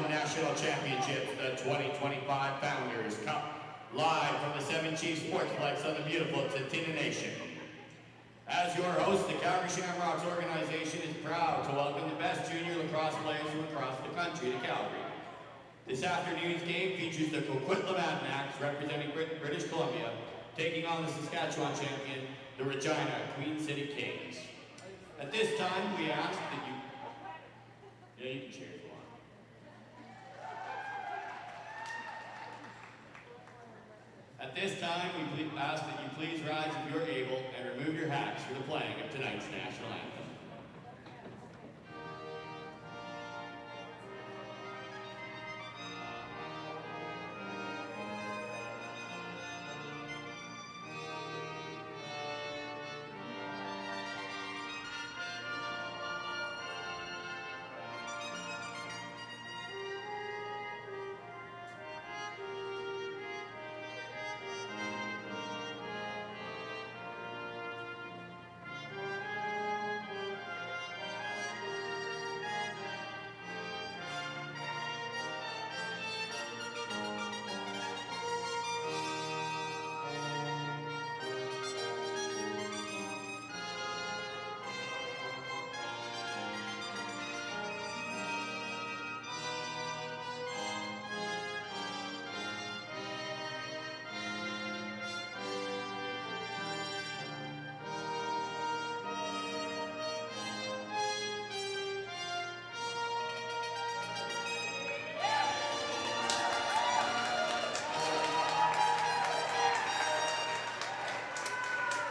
One National Championships, the 2025 Founders Cup, live from the Seven Chiefs Sportsplex on the beautiful Intermission. As your host, the Calgary Shamrocks organization is proud to welcome the best junior lacrosse players from across the country to Calgary. This afternoon's game features the Coquitlam Adanacs, representing British Columbia, taking on the Saskatchewan champion, the Regina Queen City Kings. At this time, we ask that you... Yeah, you can cheer if you want. At this time, we ask that you please rise if you're able and remove your hats for the playing of tonight's national anthem.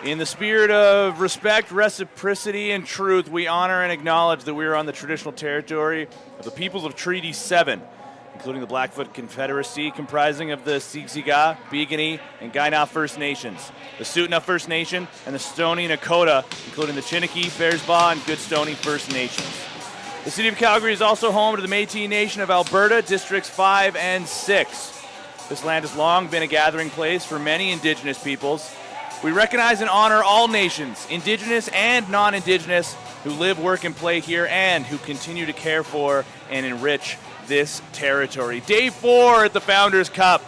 In the spirit of respect, reciprocity, and truth, we honor and acknowledge that we are on the traditional territory of the peoples of Treaty 7, including the Blackfoot Confederacy, comprising of the Siksika, Beeganee, and Kainai First Nations, the Tsuut'ina First Nation, and the Stoney Nakoda, including the Chiniki, Bearspaw, and Goodstoney First Nations. The city of Calgary is also home to the Métis Nation of Alberta, Districts 5 and 6. This land has long been a gathering place for many Indigenous peoples. We recognize and honor all nations, Indigenous and non-Indigenous, who live, work, and play here and who continue to care for and enrich this territory. Day 4 at the Founders Cup.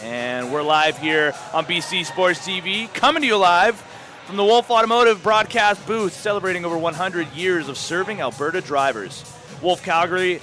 And we're live here on BC Sports TV, coming to you live from the Wolf Automotive broadcast booth, celebrating over 100 years of serving Alberta drivers. Wolf Calgary,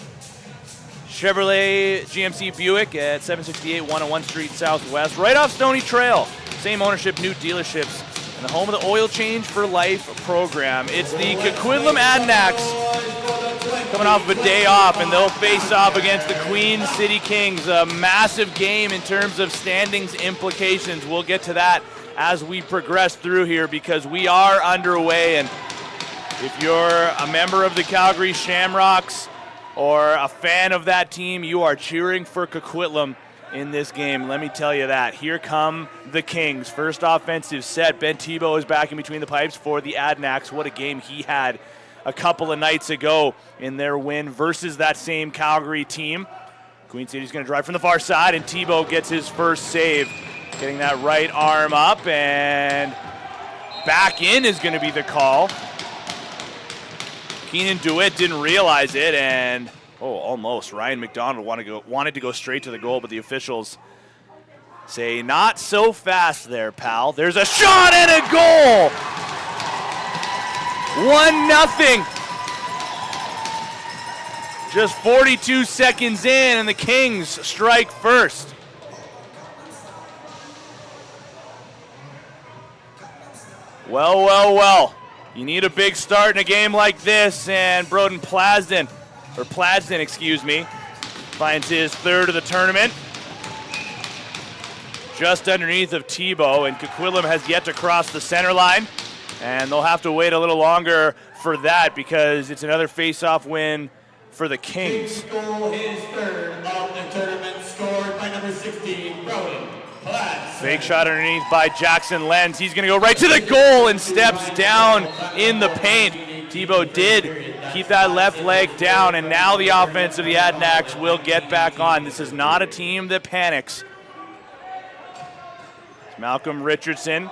Chevrolet GMC Buick at 768 101 Street Southwest, right off Stoney Trail. Same ownership, new dealerships, and the home of the Oil Change for Life program. It's the Coquitlam Adanacs coming off of a day off, and they'll face off against the Queen City Kings. A massive game in terms of standings implications. We'll get to that as we progress through here because we are underway. And if you're a member of the Calgary Shamrocks or a fan of that team, you are cheering for Coquitlam in this game, let me tell you that. Here come the Kings. First offensive set. Ben Tebow is back in between the pipes for the Adanacs. What a game he had a couple of nights ago in their win versus that same Calgary team. Queen City's going to drive from the far side, and Tebow gets his first save. Getting that right arm up, and back in is going to be the call. Keenan DeWitt didn't realize it, and almost. Ryan McDonald wanted to go straight to the goal, but the officials say, not so fast there, pal. There's a shot and a goal! 1-0. Just 42 seconds in, and the Kings strike first. Well. You need a big start in a game like this, and Broden Plasden, finds his third of the tournament. Just underneath of Tebow, and Coquitlam has yet to cross the center line, and they'll have to wait a little longer for that because it's another face-off win for the Kings. His third of the tournament, scored by number 16, Broden Plasden. Fake shot underneath by Jackson Lenz. He's going to go right to the goal and steps down in the paint. Tebow did keep that left leg down, and now the offense of the Adanacs will get back on. This is not a team that panics. Malcolm Richardson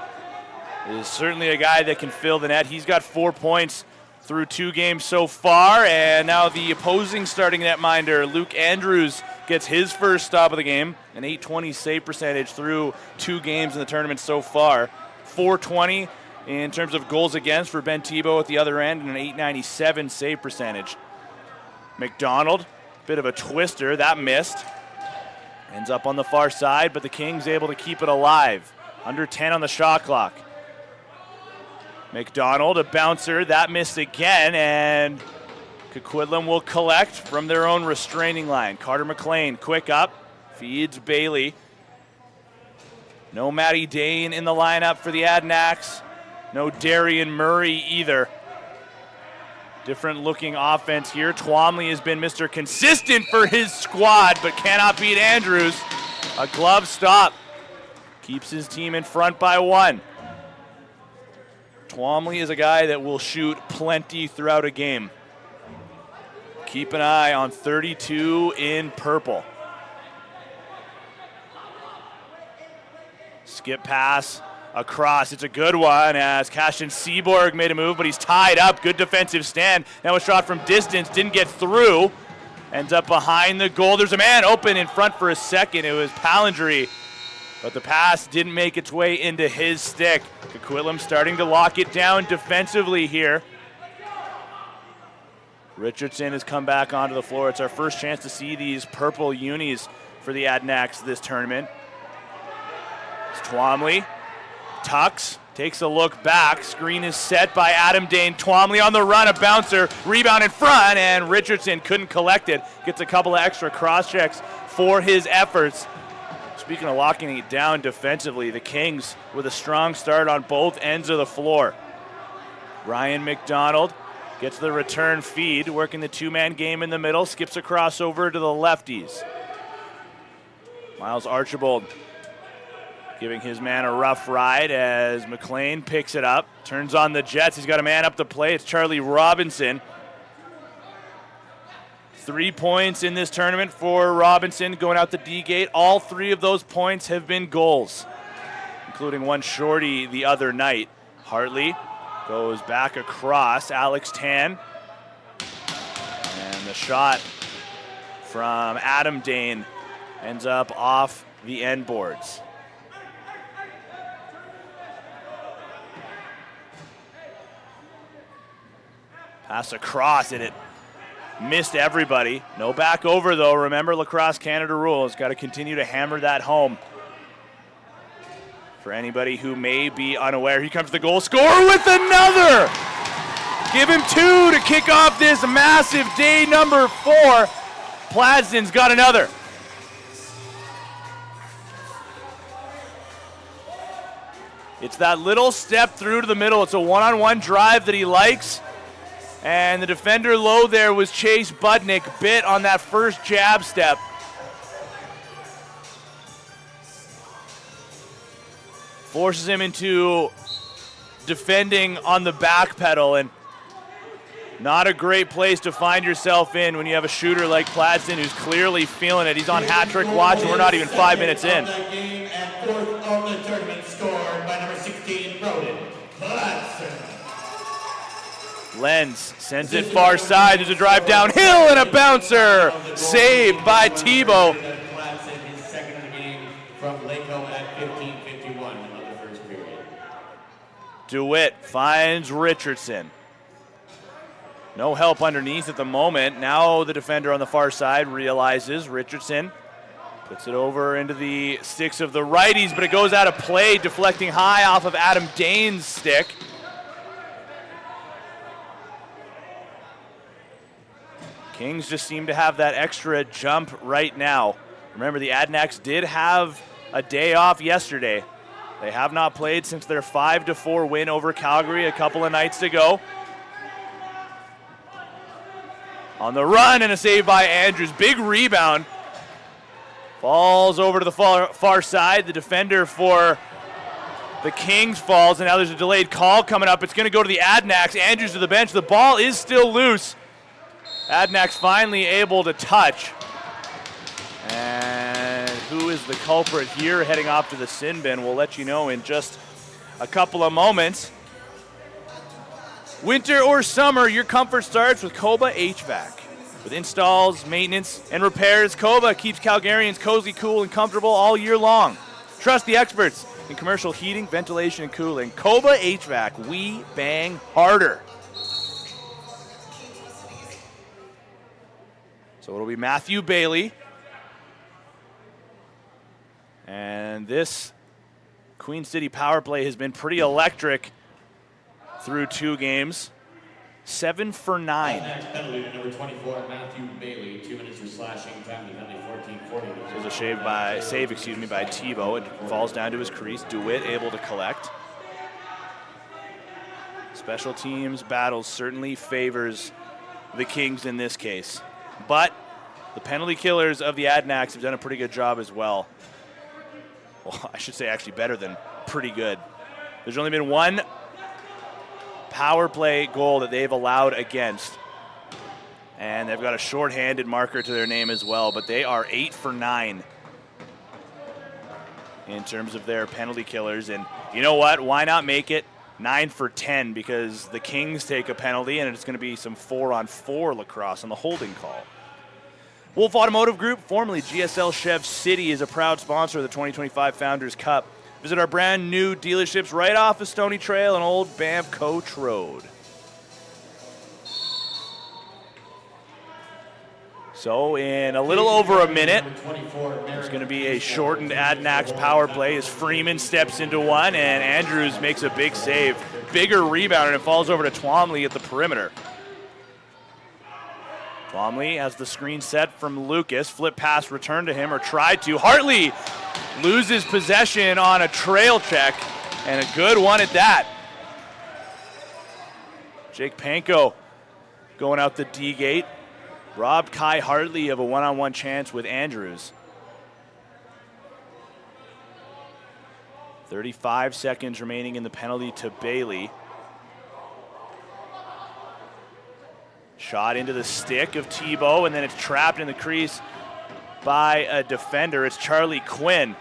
is certainly a guy that can fill the net. He's got 4 points through 2 games so far, and now the opposing starting netminder, Luke Andrews, gets his first stop of the game, an .820 save percentage through 2 games in the tournament so far. .420 in terms of goals against for Ben Tebow at the other end, and an .897 save percentage. McDonald, bit of a twister, that missed. Ends up on the far side, but the Kings able to keep it alive. Under 10 on the shot clock. McDonald, a bouncer, that missed again, and Coquitlam will collect from their own restraining line. Carter McLean, quick up, feeds Bailey. No Matty Dane in the lineup for the Adanacs. No Darian Murray either. Different looking offense here. Twomley has been Mr. Consistent for his squad, but cannot beat Andrews. A glove stop. Keeps his team in front by 1. Twomley is a guy that will shoot plenty throughout a game. Keep an eye on 32 in purple. Skip pass across. It's a good one as Cashin Seaborg made a move, but he's tied up. Good defensive stand. Now a shot from distance. Didn't get through. Ends up behind the goal. There's a man open in front for a second. It was Palindry, but the pass didn't make its way into his stick. Coquitlam starting to lock it down defensively here. Richardson has come back onto the floor. It's our first chance to see these purple unis for the Adanacs this tournament. It's Twomley. Tucks, takes a look back. Screen is set by Adam Dane. Twomley on the run, a bouncer, rebound in front, and Richardson couldn't collect it. Gets a couple of extra cross checks for his efforts. Speaking of locking it down defensively, the Kings with a strong start on both ends of the floor. Ryan McDonald gets the return feed, working the 2-man game in the middle, skips across over to the lefties. Miles Archibald giving his man a rough ride as McLean picks it up, turns on the Jets. He's got a man up to play. It's Charlie Robinson. 3 points in this tournament for Robinson going out the D-gate. All 3 of those points have been goals, including one shorty the other night. Hartley goes back across. Alex Tan. And the shot from Adam Dane ends up off the end boards. Pass across, and it missed everybody. No back over, though. Remember, Lacrosse Canada rules. Got to continue to hammer that home. For anybody who may be unaware, here comes the goal scorer with another. Give him 2 to kick off this massive day number 4. Pladsden's got another. It's that little step through to the middle. It's a one-on-one drive that he likes. And the defender low there was Chase Budnick, bit on that first jab step. Forces him into defending on the back pedal, and not a great place to find yourself in when you have a shooter like Pladsden who's clearly feeling it. He's on hat-trick watch, and we're not even 5 minutes in. Lenz sends it far side. There's a drive downhill and a bouncer. Saved by Tebow. His second of the game from Laco at 15:51 of the first period. DeWitt finds Richardson. No help underneath at the moment. Now the defender on the far side realizes Richardson puts it over into the sticks of the righties, but it goes out of play, deflecting high off of Adam Dane's stick. Kings just seem to have that extra jump right now. Remember, the Adanacs did have a day off yesterday. They have not played since their 5-4 win over Calgary a couple of nights ago. On the run, and a save by Andrews. Big rebound. Falls over to the far side. The defender for the Kings falls, and now there's a delayed call coming up. It's going to go to the Adanacs. Andrews to the bench. The ball is still loose. Adanacs finally able to touch. And who is the culprit here heading off to the sin bin? We'll let you know in just a couple of moments. Winter or summer, your comfort starts with Coba HVAC. With installs, maintenance, and repairs, Coba keeps Calgarians cozy, cool, and comfortable all year long. Trust the experts in commercial heating, ventilation, and cooling. Coba HVAC, we bang harder. So it'll be Matthew Bailey. And this Queen City power play has been pretty electric through 2 games. 7 for 9. Next penalty to number 24, Matthew Bailey. 2 minutes for slashing. Time to penalty 14-40. There's a save by Tebow. It falls down to his crease. DeWitt able to collect. Special teams battles certainly favors the Kings in this case. But the penalty killers of the Adanacs have done a pretty good job as well. Well, I should say actually better than pretty good. There's only been 1 power play goal that they've allowed against. And they've got a shorthanded marker to their name as well, but they are 8 for 9 in terms of their penalty killers. And you know what? Why not make it 9 for 10? Because the Kings take a penalty and it's going to be some 4-on-4 lacrosse on the holding call. Wolf Automotive Group, formerly GSL Chev City, is a proud sponsor of the 2025 Founders Cup. Visit our brand new dealerships right off of Stony Trail and Old Banff Coach Road. So in a little over a minute, there's going to be a shortened Adanacs power play as Freeman steps into one and Andrews makes a big save. Bigger rebound and it falls over to Twomley at the perimeter. Twomley has the screen set from Lucas. Flip pass returned to him, or tried to. Hartley loses possession on a trail check, and a good one at that. Jake Panko going out the D gate. Robbed Kai Hartley of a one-on-one chance with Andrews. 35 seconds remaining in the penalty to Bailey. Shot into the stick of Tebow, and then it's trapped in the crease by a defender. It's Charlie Quinn.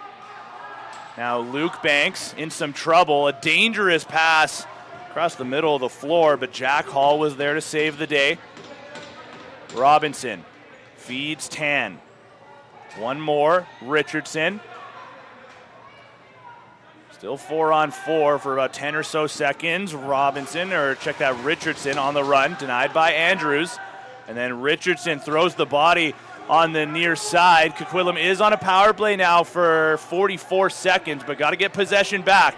Now Luke Banks in some trouble. A dangerous pass across the middle of the floor, but Jack Hall was there to save the day. Robinson feeds Tan. One more, Richardson. Still 4-on-4 for about 10 or so seconds. Robinson, or check that, Richardson on the run, denied by Andrews. And then Richardson throws the body on the near side. Coquitlam is on a power play now for 44 seconds, but got to get possession back.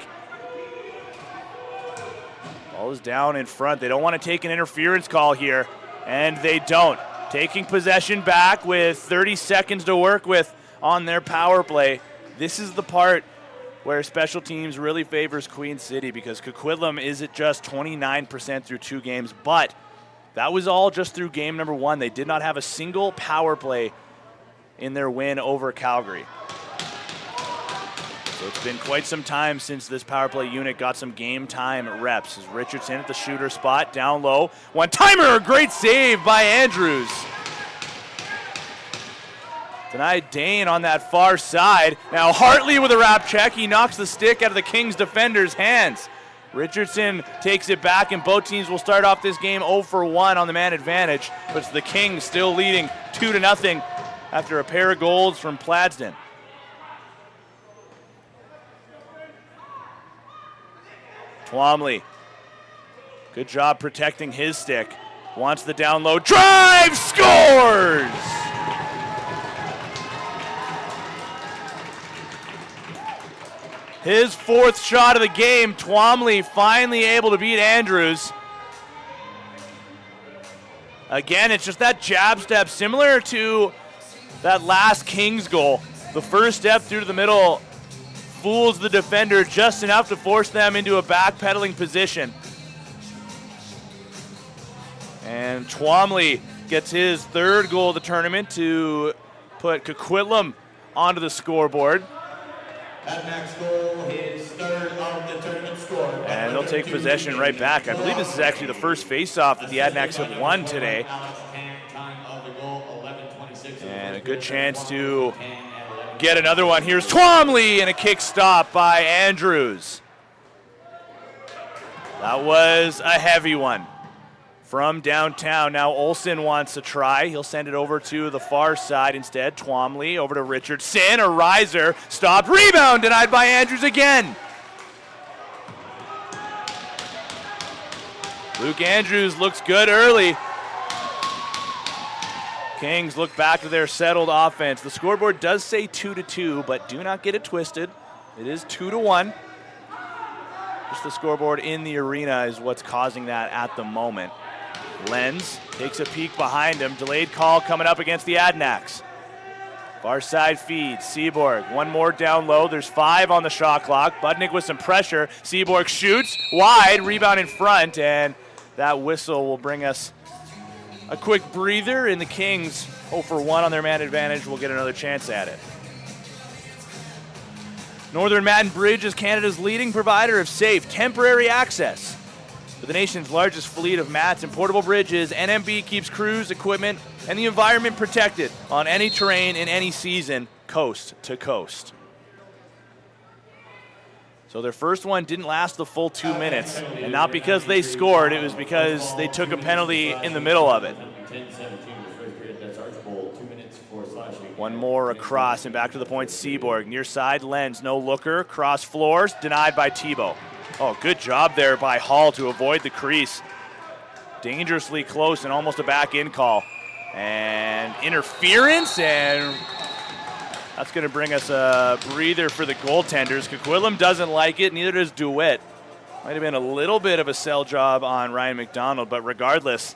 Ball is down in front. They don't want to take an interference call here, and they don't. Taking possession back with 30 seconds to work with on their power play. This is the part where special teams really favors Queen City, because Coquitlam is at just 29% through 2 games, but that was all just through game number 1. They did not have a single power play in their win over Calgary. So it's been quite some time since this power play unit got some game time reps. As Richardson at the shooter spot, down low. One-timer, a great save by Andrews. Denied Dane on that far side. Now Hartley with a wrap check. He knocks the stick out of the Kings defender's hands. Richardson takes it back, and both teams will start off this game 0 for 1 on the man advantage. But it's the Kings still leading 2-0 after a pair of goals from Pladsden. Twomley, good job protecting his stick. Wants the down low, drive, scores! His 4th shot of the game. Twomley finally able to beat Andrews. Again, it's just that jab step, similar to that last Kings goal. The first step through to the middle fools the defender just enough to force them into a backpedaling position. And Twomley gets his 3rd goal of the tournament to put Coquitlam onto the scoreboard. Adanacs goal, his 3rd of the tournament score. And they'll take possession right back. I believe this is actually the first face-off that the Adanacs have won today. And a good chance to get another one. Here's Twomley, and a kick stop by Andrews. That was a heavy one. from downtown. Now Olsen wants to try. He'll send it over to the far side instead. Twomley over to Richardson. A riser. Stopped. Rebound denied by Andrews again. Luke Andrews looks good early. Kings look back to their settled offense. The scoreboard does say 2-2, but do not get it twisted. It is 2-1. Just the scoreboard in the arena is what's causing that at the moment. Lenz takes a peek behind him. Delayed call coming up against the Adanacs. Far side feed. Seaborg. One more down low. There's 5 on the shot clock. Budnick with some pressure. Seaborg shoots wide. Rebound in front. And that whistle will bring us a quick breather. And the Kings, 0 for 1 on their man advantage, will get another chance at it. Northern Mat and Bridge is Canada's leading provider of safe, temporary access. With the nation's largest fleet of mats and portable bridges, NMB keeps crews, equipment, and the environment protected on any terrain in any season, coast to coast. So their first one didn't last the full 2 minutes, and not because they scored, it was because they took a penalty in the middle of it. One more across and back to the point. Seaborg, near side, Lenz, no looker, cross floors, denied by Thibault. Oh, good job there by Hall to avoid the crease. Dangerously close and almost a back-in call. And interference, and that's going to bring us a breather for the goaltenders. Coquitlam doesn't like it, neither does DeWitt. Might have been a little bit of a sell job on Ryan McDonald, but regardless,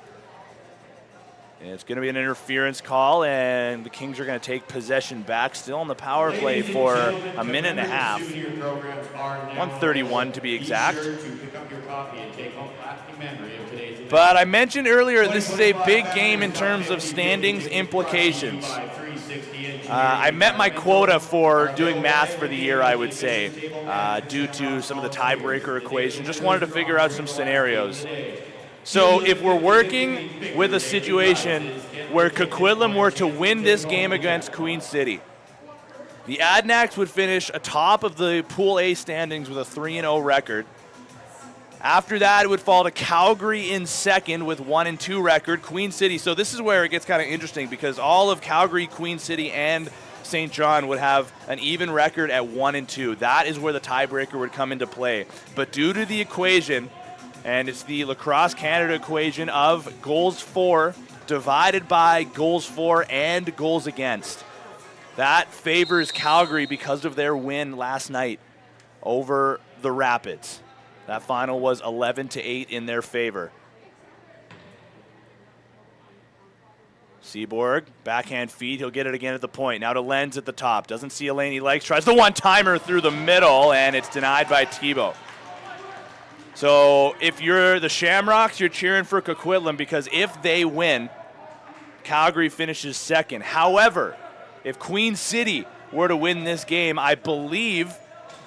it's going to be an interference call, and the Kings are going to take possession back, still on the power play for a minute and a half. 1:31 to be exact. But I mentioned earlier this is a big game in terms of standings implications. I met my quota for doing math for the year, I would say, due to some of the tiebreaker equations. Just wanted to figure out some scenarios. So if we're working with a situation where Coquitlam were to win this game against Queen City, the Adanacs would finish atop of the Pool A standings with a 3-0 record. After that, it would fall to Calgary in second with 1-2 record. Queen City, so this is where it gets kind of interesting because all of Calgary, Queen City, and St. John would have an even record at 1-2. That is where the tiebreaker would come into play. But due to the equation, and it's the Lacrosse Canada equation of goals for divided by goals for and goals against. That favors Calgary because of their win last night over the Rapids. That final was 11-8 in their favor. Seaborg, backhand feed, he'll get it again at the point. Now to Lenz at the top, doesn't see a lane he likes, tries the one-timer through the middle, and it's denied by Thibault. So if you're the Shamrocks, you're cheering for Coquitlam because if they win, Calgary finishes second. However, if Queen City were to win this game, I believe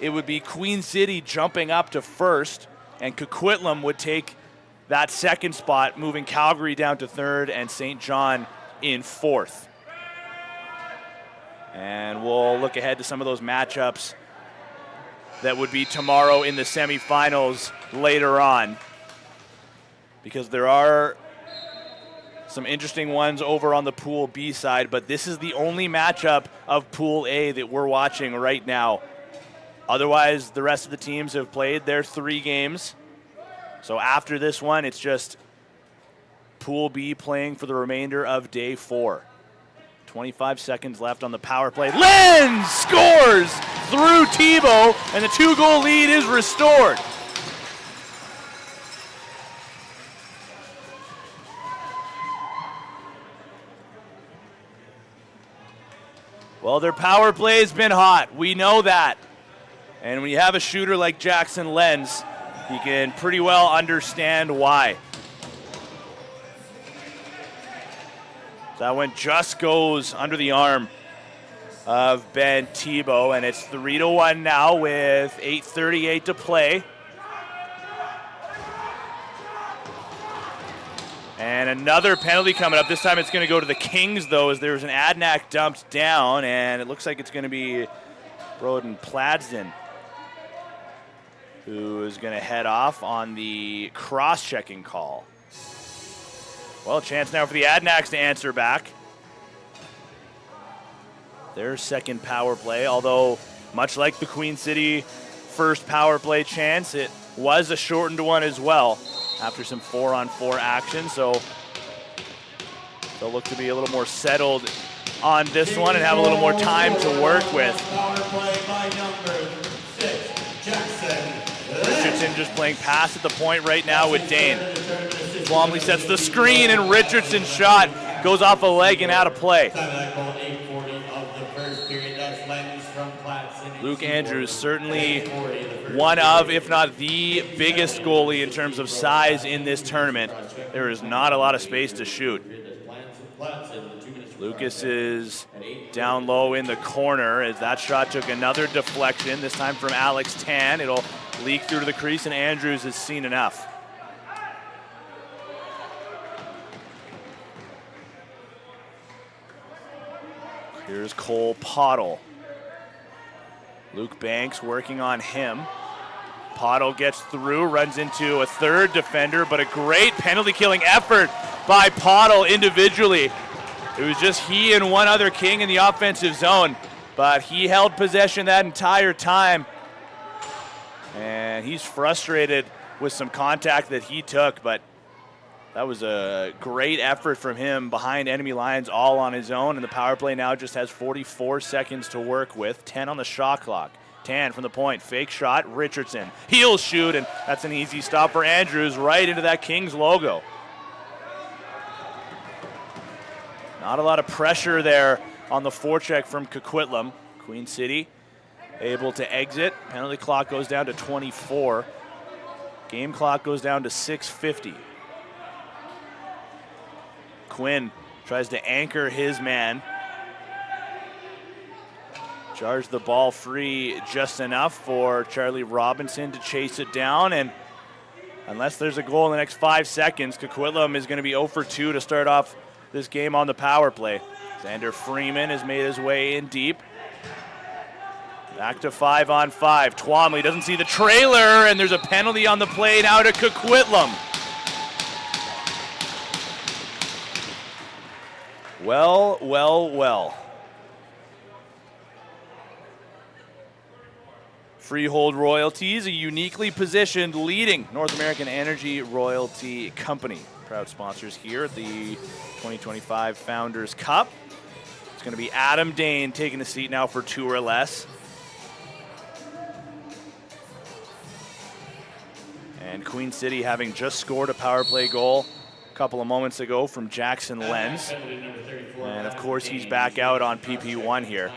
it would be Queen City jumping up to first, and Coquitlam would take that second spot, moving Calgary down to third and St. John in fourth. And we'll look ahead to some of those matchups that would be tomorrow in the semifinals later on, because there are some interesting ones over on the Pool B side, but this is the only matchup of Pool A that we're watching right now. Otherwise, the rest of the teams have played their 3 games. So after this one, it's just Pool B playing for the remainder of day 4. 25 seconds left on the power play. Lenz scores through Thibault, and the 2-goal lead is restored. Well, their power play has been hot. We know that. And when you have a shooter like Jackson Lenz, you can pretty well understand why. That one just goes under the arm of Ben Thibault, and it's 3-1 now with 8:38 to play. And another penalty coming up. This time it's going to go to the Kings, though, as there's an Adanac dumped down, and it looks like it's going to be Broden Pladsden who is going to head off on the cross-checking call. Well, a chance now for the Adanacs to answer back. Their second power play, although much like the Queen City first power play chance, it was a shortened one as well after some 4-on-4 action. So they'll look to be a little more settled on this one and have a little more time to work with. Power play by number 6, Jackson. Richardson just playing pass at the point right now with Dane. Plumlee sets the screen and Richardson's shot goes off a leg and out of play. Luke Andrews, certainly one of, if not the biggest goalie in terms of size in this tournament. There is not a lot of space to shoot. Lucas is down low in the corner as that shot took another deflection, this time from Alex Tan. It'll leak through to the crease and Andrews has seen enough. Here's Cole Pottle. Luke Banks working on him. Pottle gets through, runs into a third defender, but a great penalty-killing effort by Pottle individually. It was just he and one other King in the offensive zone, but he held possession that entire time. And he's frustrated with some contact that he took, but that was a great effort from him behind enemy lines all on his own, and the power play now just has 44 seconds to work with, 10 on the shot clock. Tan from the point, fake shot, Richardson. He'll shoot, and that's an easy stop for Andrews right into that Kings logo. Not a lot of pressure there on the forecheck from Coquitlam. Queen City able to exit. Penalty clock goes down to 24. Game clock goes down to 6:50. Quinn tries to anchor his man. Jars the ball free just enough for Charlie Robinson to chase it down, and unless there's a goal in the next 5 seconds, Coquitlam is going to be 0 for 2 to start off this game on the power play. Xander Freeman has made his way in deep. Back to 5-on-5. Twomley doesn't see the trailer, and there's a penalty on the play now to Coquitlam. Well, well, well. Freehold Royalties, a uniquely positioned leading North American energy royalty company. Proud sponsors here at the 2025 Founders Cup. It's going to be Adam Dane taking the seat now for 2 or less. And Queen City having just scored a power play goal a couple of moments ago from Jackson Lenz. And of course he's back out on PP1 here.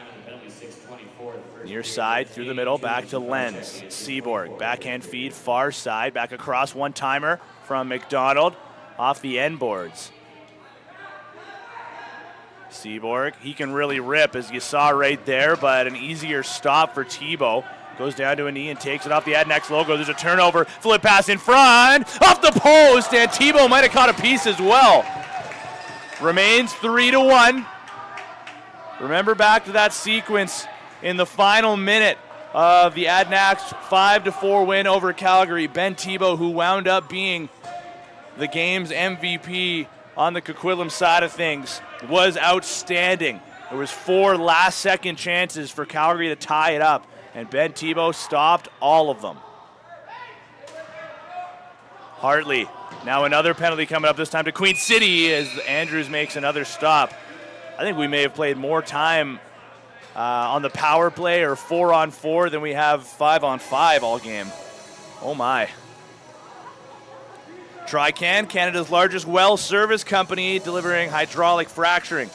Near side, through the middle, back to Lenz. Seaborg, backhand feed, far side, back across, one-timer from McDonald, off the end boards. Seaborg, he can really rip, as you saw right there, but an easier stop for Tebow. Goes down to a knee and takes it off the Adanacs logo. There's a turnover, flip pass in front, off the post, and Tebow might have caught a piece as well. Remains 3-1. Remember back to that sequence in the final minute of the Adanacs 5-4 win over Calgary. Ben Tebow, who wound up being the game's MVP on the Coquitlam side of things, was outstanding. There was 4 last-second chances for Calgary to tie it up, and Ben Tebow stopped all of them. Hartley, now another penalty coming up, this time to Queen City as Andrews makes another stop. I think we may have played more time on the power play or 4-on-4 than we have 5-on-5 all game. Oh my. Trican, Canada's largest well service company, delivering hydraulic fracturing,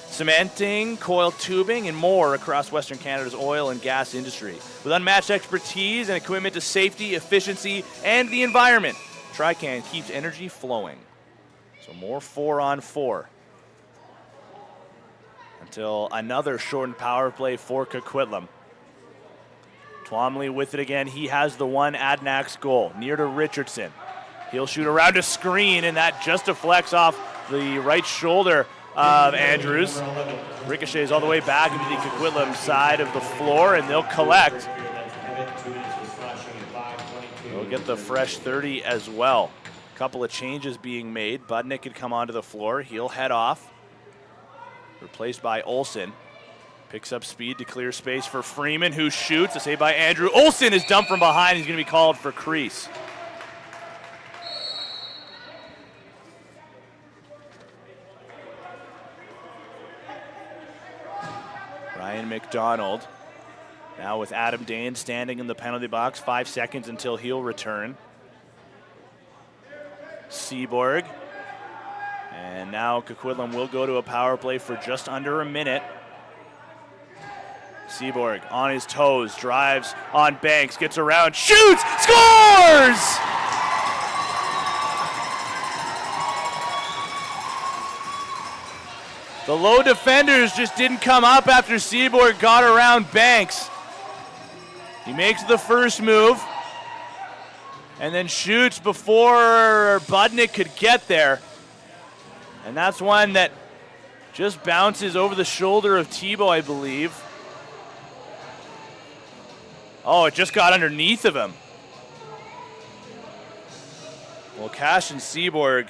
cementing, coil tubing, and more across Western Canada's oil and gas industry. With unmatched expertise and a commitment to safety, efficiency, and the environment, Trican keeps energy flowing. So more 4-on-4. Until another shortened power play for Coquitlam. Twomley with it again. He has the one Adanacs goal, near to Richardson. He'll shoot around a screen, and that just deflects off the right shoulder of Andrews. Ricochets all the way back into the Coquitlam side of the floor, and they'll collect. They'll get the fresh 30 as well. couple of changes being made. Budnick had come onto the floor. He'll head off. Replaced by Olsen. Picks up speed to clear space for Freeman, who shoots. A save by Andrew. Olsen is dumped from behind. He's going to be called for crease. Ryan McDonald now with Adam Dane standing in the penalty box. 5 seconds until he'll return. Seaborg. And now Coquitlam will go to a power play for just under a minute. Seaborg on his toes, drives on Banks, gets around, shoots, scores! The low defenders just didn't come up after Seaborg got around Banks. He makes the first move and then shoots before Budnick could get there. And that's one that just bounces over the shoulder of Tebow, I believe. Oh, it just got underneath of him. Well, Cash and Seaborg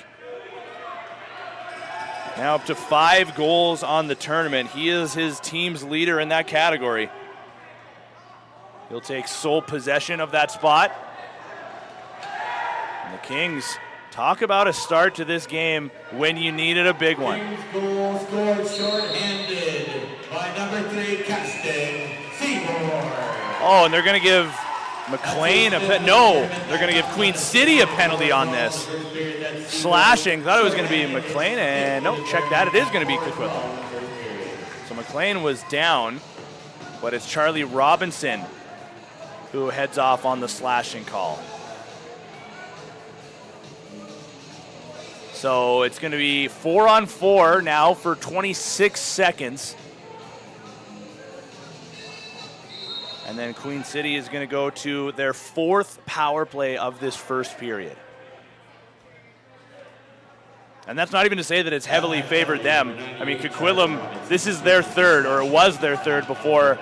now up to 5 goals on the tournament. He is his team's leader in that category. He'll take sole possession of that spot. And the Kings, talk about a start to this game when you needed a big one. Kings goal scored short-handed by number 3, Caston Seaborg. Oh, and they're going to give McLean they're going to give Queen City a penalty on this. Slashing, thought it was going to be McLean, and nope, check that, it is going to be Coquitlam. So McLean was down, but it's Charlie Robinson who heads off on the slashing call. So it's going to be 4-on-4 now for 26 seconds. And then Queen City is going to go to their 4th power play of this first period. And that's not even to say that it's heavily favored them. I mean, Coquitlam, this is their 3rd, or it was their 3rd before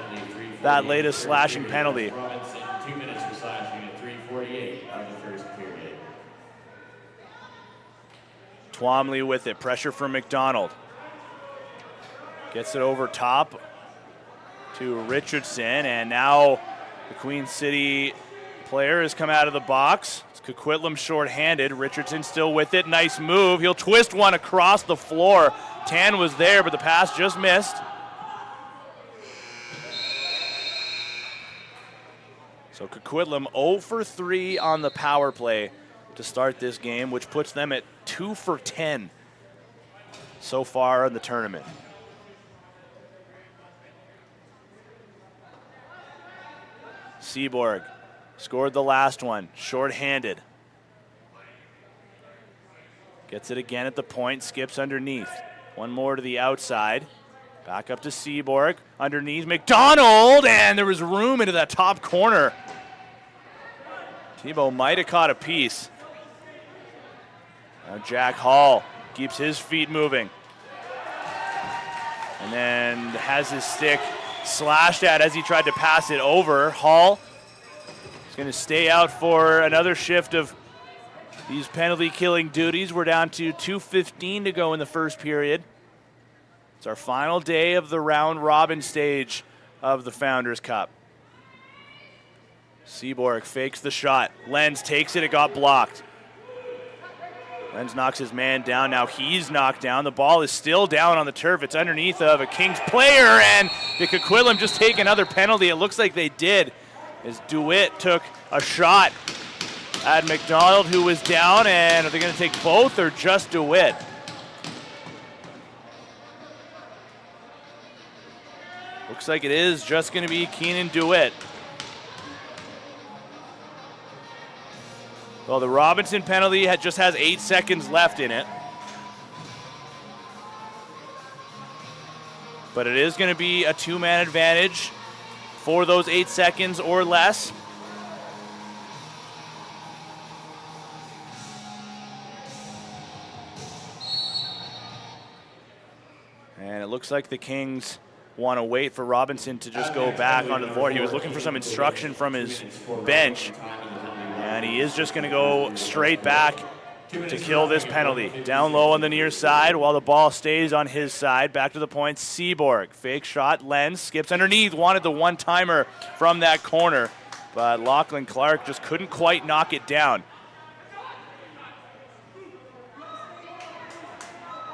that latest slashing penalty. 2 minutes for slashing at 3:48 of the first period. Twomley with it, pressure from McDonald. Gets it over top to Richardson, and now the Queen City player has come out of the box. It's Coquitlam short-handed. Richardson still with it. Nice move. He'll twist one across the floor. Tan was there, but the pass just missed. So Coquitlam 0 for 3 on the power play to start this game, which puts them at 2 for 10 so far in the tournament. Seaborg scored the last one, short-handed. Gets it again at the point, skips underneath. One more to the outside. Back up to Seaborg, underneath McDonald, and there was room into that top corner. Tebow might have caught a piece. Now Jack Hall keeps his feet moving. And then has his stick slashed at as he tried to pass it over. Hall is going to stay out for another shift of these penalty killing duties. We're down to 2:15 to go in the first period. It's our final day of the round robin stage of the Founders Cup. Seaborg fakes the shot. Lenz takes it, it got blocked. Lenz knocks his man down, now he's knocked down. The ball is still down on the turf. It's underneath of a Kings player, and did Coquitlam just take another penalty? It looks like they did, as DeWitt took a shot at McDonald, who was down, and are they going to take both or just DeWitt? Looks like it is just going to be Keenan DeWitt. Well, the Robinson penalty just has 8 seconds left in it. But it is going to be a 2-man advantage for those 8 seconds or less. And it looks like the Kings want to wait for Robinson to just go back onto the board. He was looking for some instruction from his bench. And he is just going to go straight back to kill this penalty. Down low on the near side while the ball stays on his side. Back to the point, Seaborg. Fake shot, Lenz skips underneath. Wanted the one-timer from that corner, but Lachlan Clark just couldn't quite knock it down.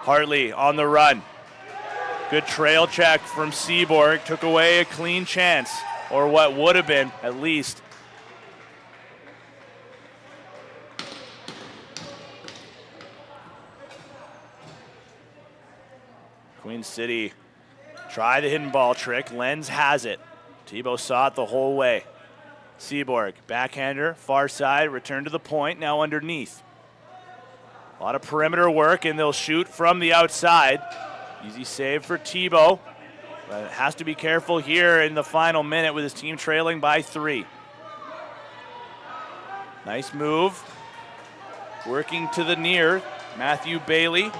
Hartley on the run. Good trail check from Seaborg. Took away a clean chance, or what would have been at least. Queen City try the hidden ball trick. Lenz has it. Tebow saw it the whole way. Seaborg, backhander, far side, return to the point, now underneath. A lot of perimeter work, and they'll shoot from the outside. Easy save for Tebow, but has to be careful here in the final minute with his team trailing by 3. Nice move. Working to the near, Matthew Bailey.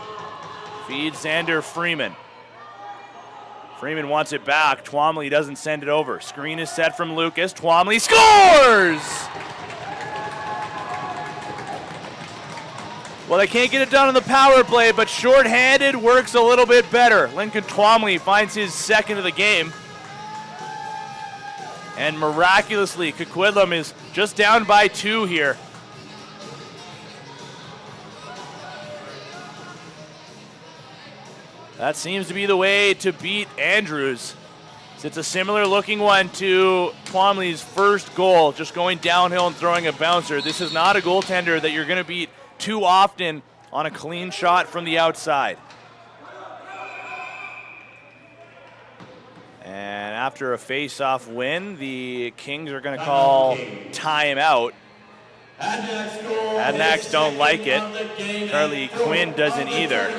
Feeds Xander Freeman. Freeman wants it back. Twomley doesn't send it over. Screen is set from Lucas. Twomley scores! Well, they can't get it done on the power play, but shorthanded works a little bit better. Lincoln Twomley finds his second of the game. And miraculously, Coquitlam is just down by 2 here. That seems to be the way to beat Andrews. It's a similar looking one to Twomley's first goal, just going downhill and throwing a bouncer. This is not a goaltender that you're going to beat too often on a clean shot from the outside. And after a face-off win, the Kings are going to call timeout. Adanacs don't like it. Charlie Quinn doesn't either.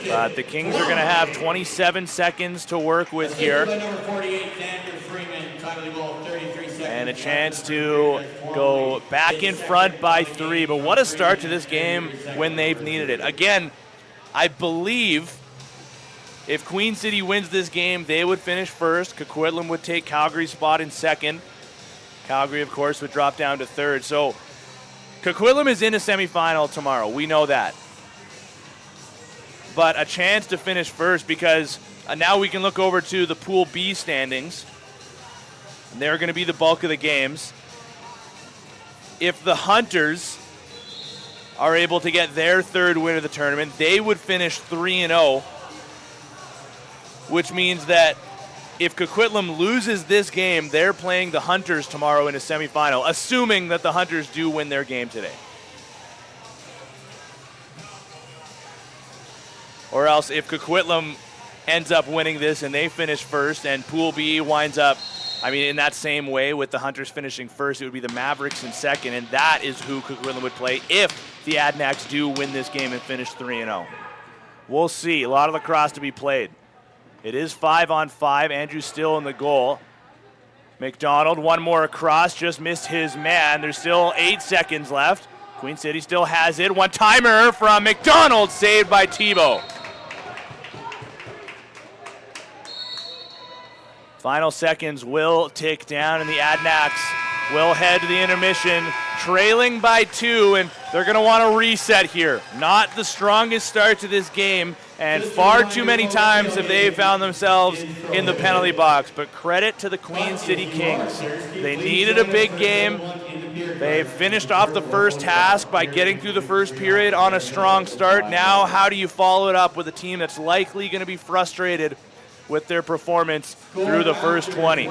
But the Kings are going to have 27 seconds to work with here. And a chance to go back in front by 3. But what a start to this game when they've needed it. Again, I believe if Queen City wins this game, they would finish first. Coquitlam would take Calgary's spot in second. Calgary, of course, would drop down to third. So Coquitlam is in a semifinal tomorrow. We know that. But a chance to finish first, because now we can look over to the Pool B standings. And they're going to be the bulk of the games. If the Hunters are able to get their third win of the tournament, they would finish 3-0, which means that if Coquitlam loses this game, they're playing the Hunters tomorrow in a semifinal, assuming that the Hunters do win their game today. Or else if Coquitlam ends up winning this and they finish first and Pool B winds up, in that same way with the Hunters finishing first, it would be the Mavericks in second, and that is who Coquitlam would play if the Adanacs do win this game and finish 3-0. We'll see. A lot of lacrosse to be played. It is 5-on-5. Andrew still in the goal. McDonald, one more across, just missed his man. There's still 8 seconds left. Queen City still has it. One-timer from McDonald, saved by Tebow. Final seconds will tick down, and the Adanacs will head to the intermission, trailing by 2, and they're going to want to reset here. Not the strongest start to this game, and far too many times have they found themselves in the penalty box. But credit to the Queen City Kings. They needed a big game. They finished off the first task by getting through the first period on a strong start. Now, how do you follow it up with a team that's likely going to be frustrated with their performance through the first 20.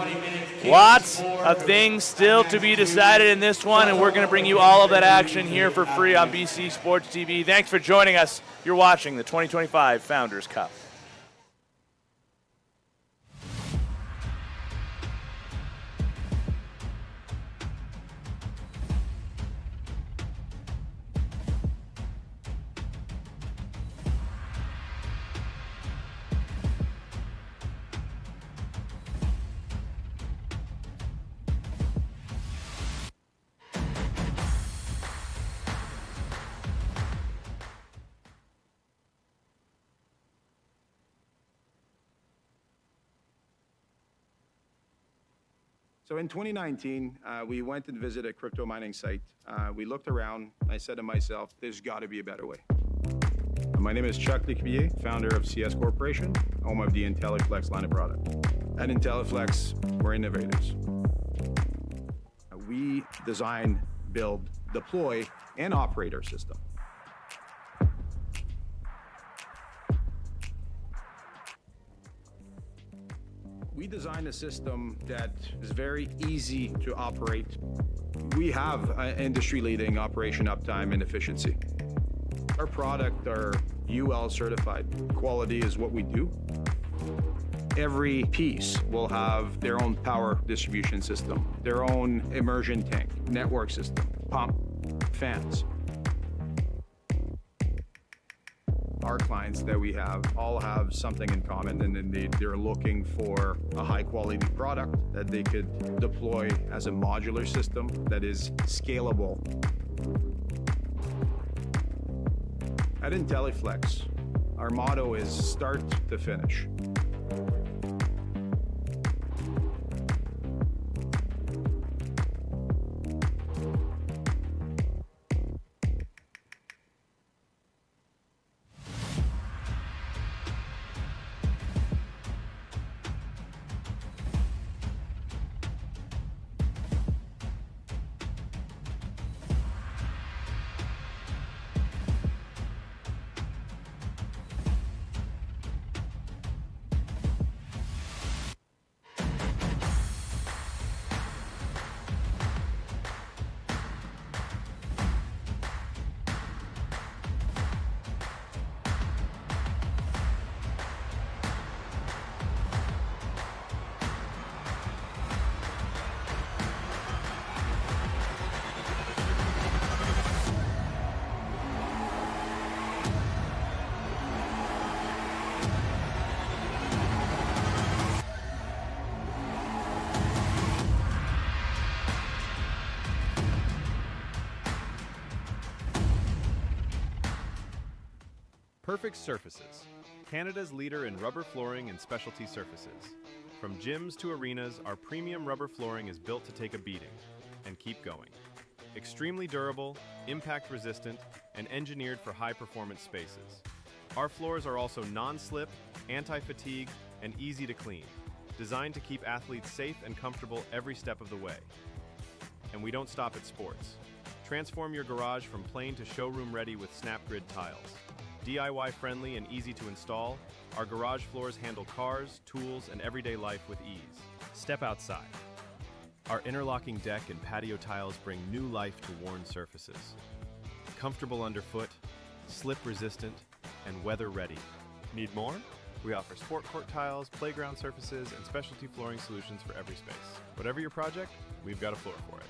Lots of things still to be decided in this one, and we're going to bring you all of that action here for free on BC Sports TV. Thanks for joining us. You're watching the 2025 Founders Cup. So in 2019, we went and visited a crypto mining site. We looked around. I said to myself, there's got to be a better way. My name is Chuck Lecuyer, founder of CS Corporation, home of the IntelliFlex line of product. At IntelliFlex, we're innovators. We design, build, deploy, and operate our system. We designed a system that is very easy to operate. We have industry-leading operation uptime and efficiency. Our product are UL certified. Quality is what we do. Every piece will have their own power distribution system, their own immersion tank, network system, pump, fans. Our clients that we have all have something in common, and they're looking for a high quality product that they could deploy as a modular system that is scalable. At IntelliFlex, our motto is start to finish. Perfect Surfaces, Canada's leader in rubber flooring and specialty surfaces. From gyms to arenas, our premium rubber flooring is built to take a beating and keep going. Extremely durable, impact resistant, and engineered for high-performance spaces. Our floors are also non-slip, anti-fatigue, and easy to clean, designed to keep athletes safe and comfortable every step of the way. And we don't stop at sports. Transform your garage from plain to showroom ready with SnapGrid tiles. DIY friendly and easy to install, our garage floors handle cars, tools, and everyday life with ease. Step outside. Our interlocking deck and patio tiles bring new life to worn surfaces. Comfortable underfoot, slip resistant, and weather ready. Need more? We offer sport court tiles, playground surfaces, and specialty flooring solutions for every space. Whatever your project, we've got a floor for it.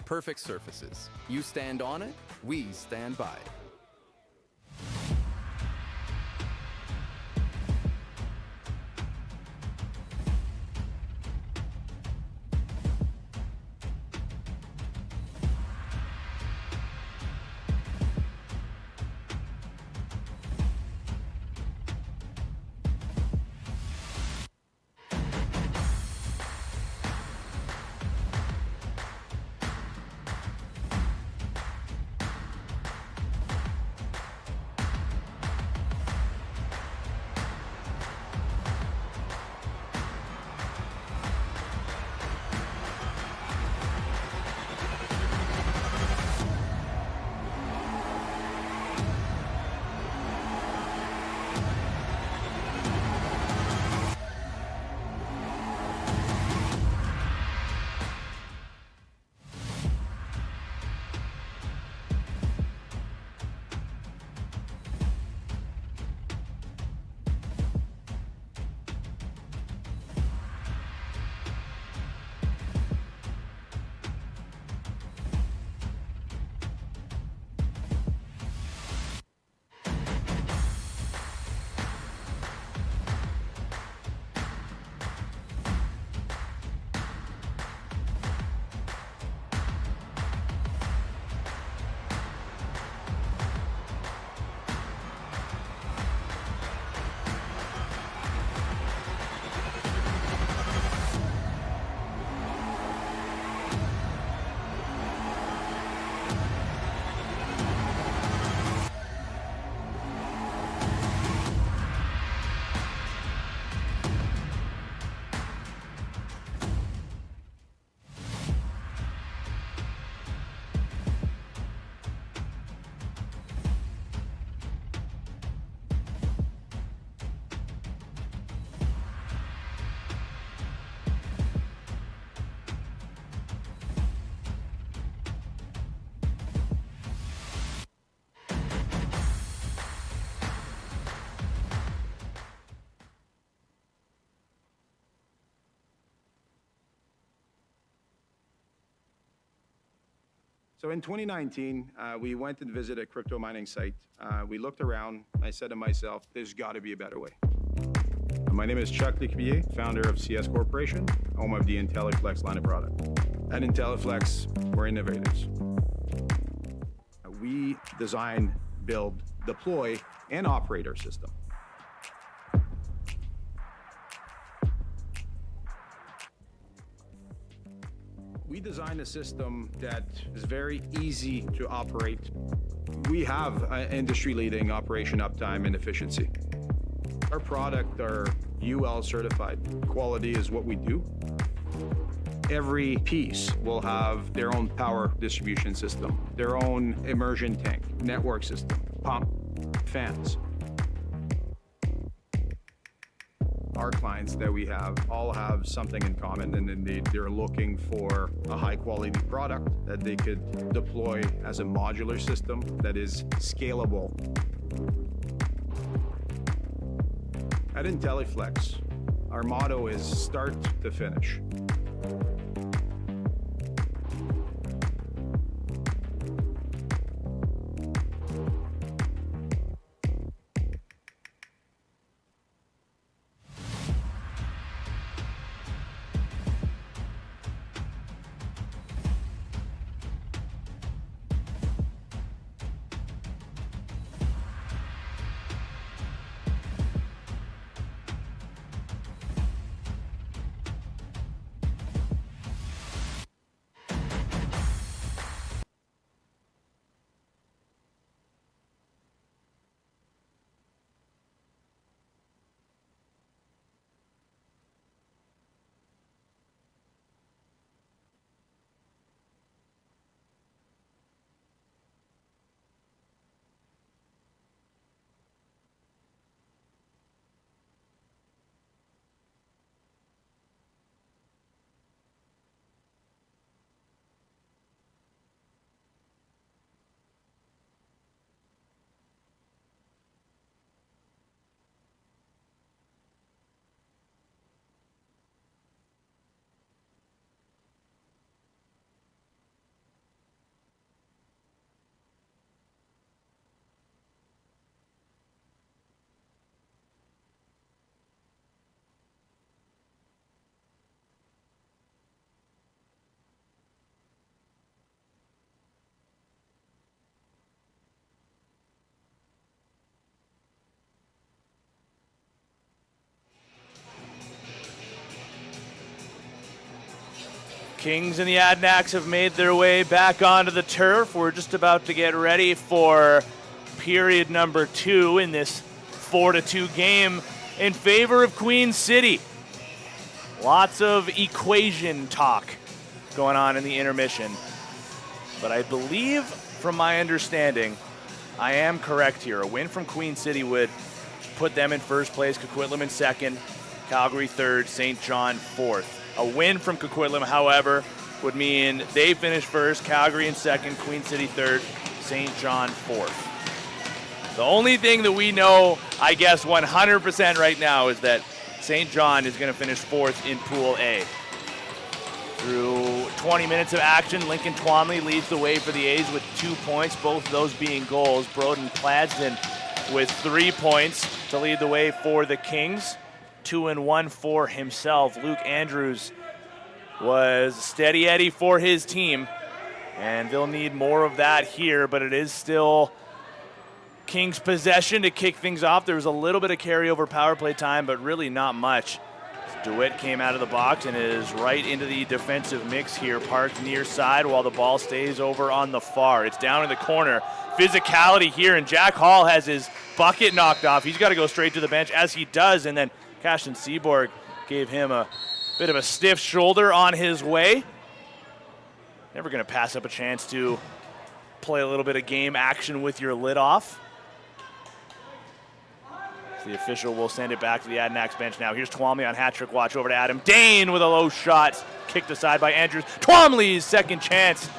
Perfect Surfaces. You stand on it, we stand by it. So in 2019, we went and visited a crypto mining site. We looked around. I said to myself, there's got to be a better way. My name is Chuck Lecuyer, founder of CS Corporation, home of the IntelliFlex line of product. At IntelliFlex, we're innovators. We design, build, deploy, and operate our system. We design a system that is very easy to operate. We have industry-leading operation uptime and efficiency. Our product are UL certified. Quality is what we do. Every piece will have their own power distribution system, their own immersion tank, network system, pump, fans. Our clients that we have all have something in common, and then they're looking for a high quality product that they could deploy as a modular system that is scalable. At IntelliFlex, our motto is start to finish. Kings and the Adanacs have made their way back onto the turf. We're just about to get ready for period number 2 in this 4-2 game in favor of Queen City. Lots of equation talk going on in the intermission. But I believe, from my understanding, I am correct here. A win from Queen City would put them in first place, Coquitlam in second, Calgary third, St. John fourth. A win from Coquitlam, however, would mean they finish first, Calgary in second, Queen City third, St. John fourth. The only thing that we know, I guess 100% right now, is that St. John is going to finish fourth in Pool A. Through 20 minutes of action, Lincoln Twomley leads the way for the A's with 2 points, both of those being goals. Broden Cladston with 3 points to lead the way for the Kings. 2 and 1 for himself. Luke Andrews was steady Eddie for his team, and they'll need more of that here, but it is still Kings' possession to kick things off. There was a little bit of carryover power play time, but really not much. DeWitt came out of the box and is right into the defensive mix here, parked near side while the ball stays over on the far. It's down in the corner. Physicality here, and Jack Hall has his bucket knocked off. He's got to go straight to the bench, as he does, and then Cashin Seaborg gave him a bit of a stiff shoulder on his way. Never going to pass up a chance to play a little bit of game action with your lid off. The official will send it back to the Adanacs bench now. Here's Twomley on hat-trick watch over to Adam Dane with a low shot. Kicked aside by Andrews. Twomley's second chance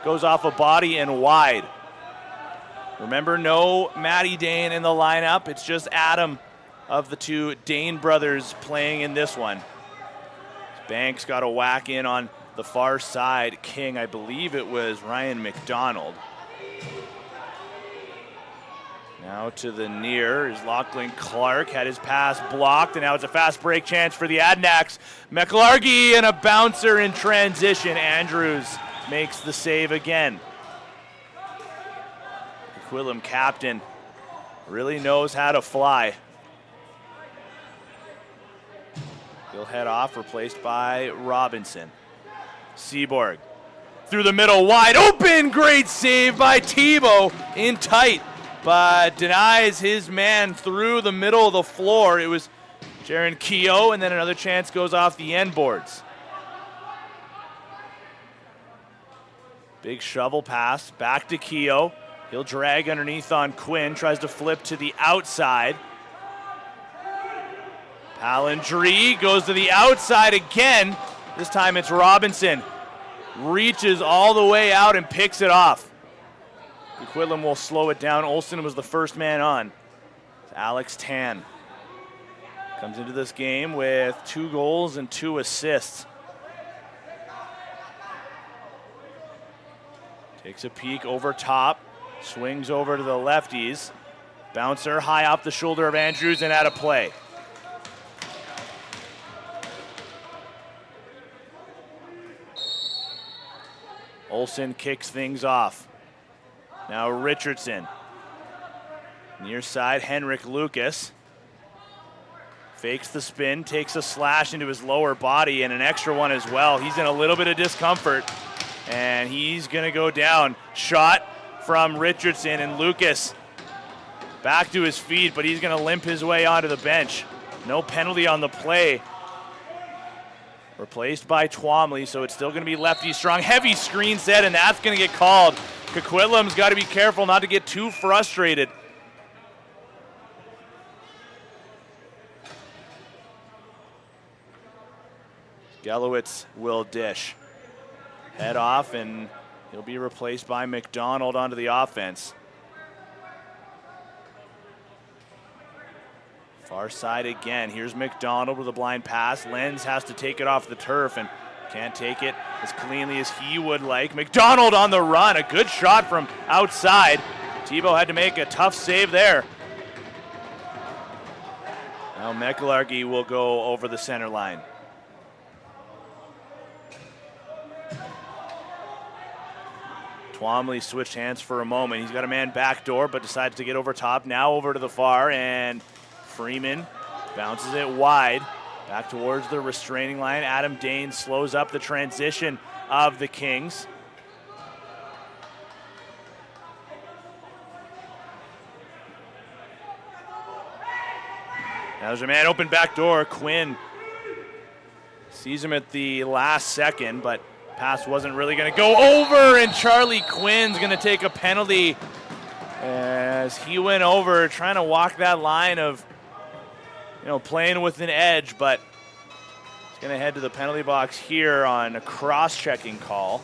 goes off a body and wide. Remember, no Matty Dane in the lineup. It's just Adam of the two Dane brothers playing in this one. Banks got a whack in on the far side king. I believe it was Ryan McDonald. Now to the near is Lachlan Clark, had his pass blocked, and now it's a fast break chance for the Adanacs. McLargy and a bouncer in transition. Andrews makes the save again. Coquitlam captain really knows how to fly. He'll head off, replaced by Robinson. Seaborg through the middle, wide open, great save by Thibault in tight, but denies his man through the middle of the floor. It was Jaron Keogh, and then another chance goes off the end boards. Big shovel pass, back to Keogh. He'll drag underneath on Quinn, tries to flip to the outside. Palindree goes to the outside again. This time it's Robinson. Reaches all the way out and picks it off. Coquitlam will slow it down. Olsen was the first man on. Alex Tan comes into this game with 2 goals and 2 assists. Takes a peek over top. Swings over to the lefties. Bouncer high off the shoulder of Andrews and out of play. Olsen kicks things off. Now Richardson. Near side, Henrik Lucas. Fakes the spin, takes a slash into his lower body and an extra one as well. He's in a little bit of discomfort and he's gonna go down. Shot from Richardson, and Lucas back to his feet, but he's gonna limp his way onto the bench. No penalty on the play. Replaced by Twomley, so it's still going to be lefty strong. Heavy screen set, and that's going to get called. Coquitlam's got to be careful not to get too frustrated. Gelowitz will dish. Head off, and he'll be replaced by McDonald onto the offense. Far side again. Here's McDonald with a blind pass. Lenz has to take it off the turf and can't take it as cleanly as he would like. McDonald on the run. A good shot from outside. Thibault had to make a tough save there. Now McLargy will go over the center line. Twomley switched hands for a moment. He's got a man backdoor, but decides to get over top. Now over to the far, and Freeman bounces it wide, back towards the restraining line. Adam Dane slows up the transition of the Kings. Now there's a man open back door. Quinn sees him at the last second, but pass wasn't really going to go over, and Charlie Quinn's going to take a penalty as he went over trying to walk that line of playing with an edge, but he's going to head to the penalty box here on a cross-checking call.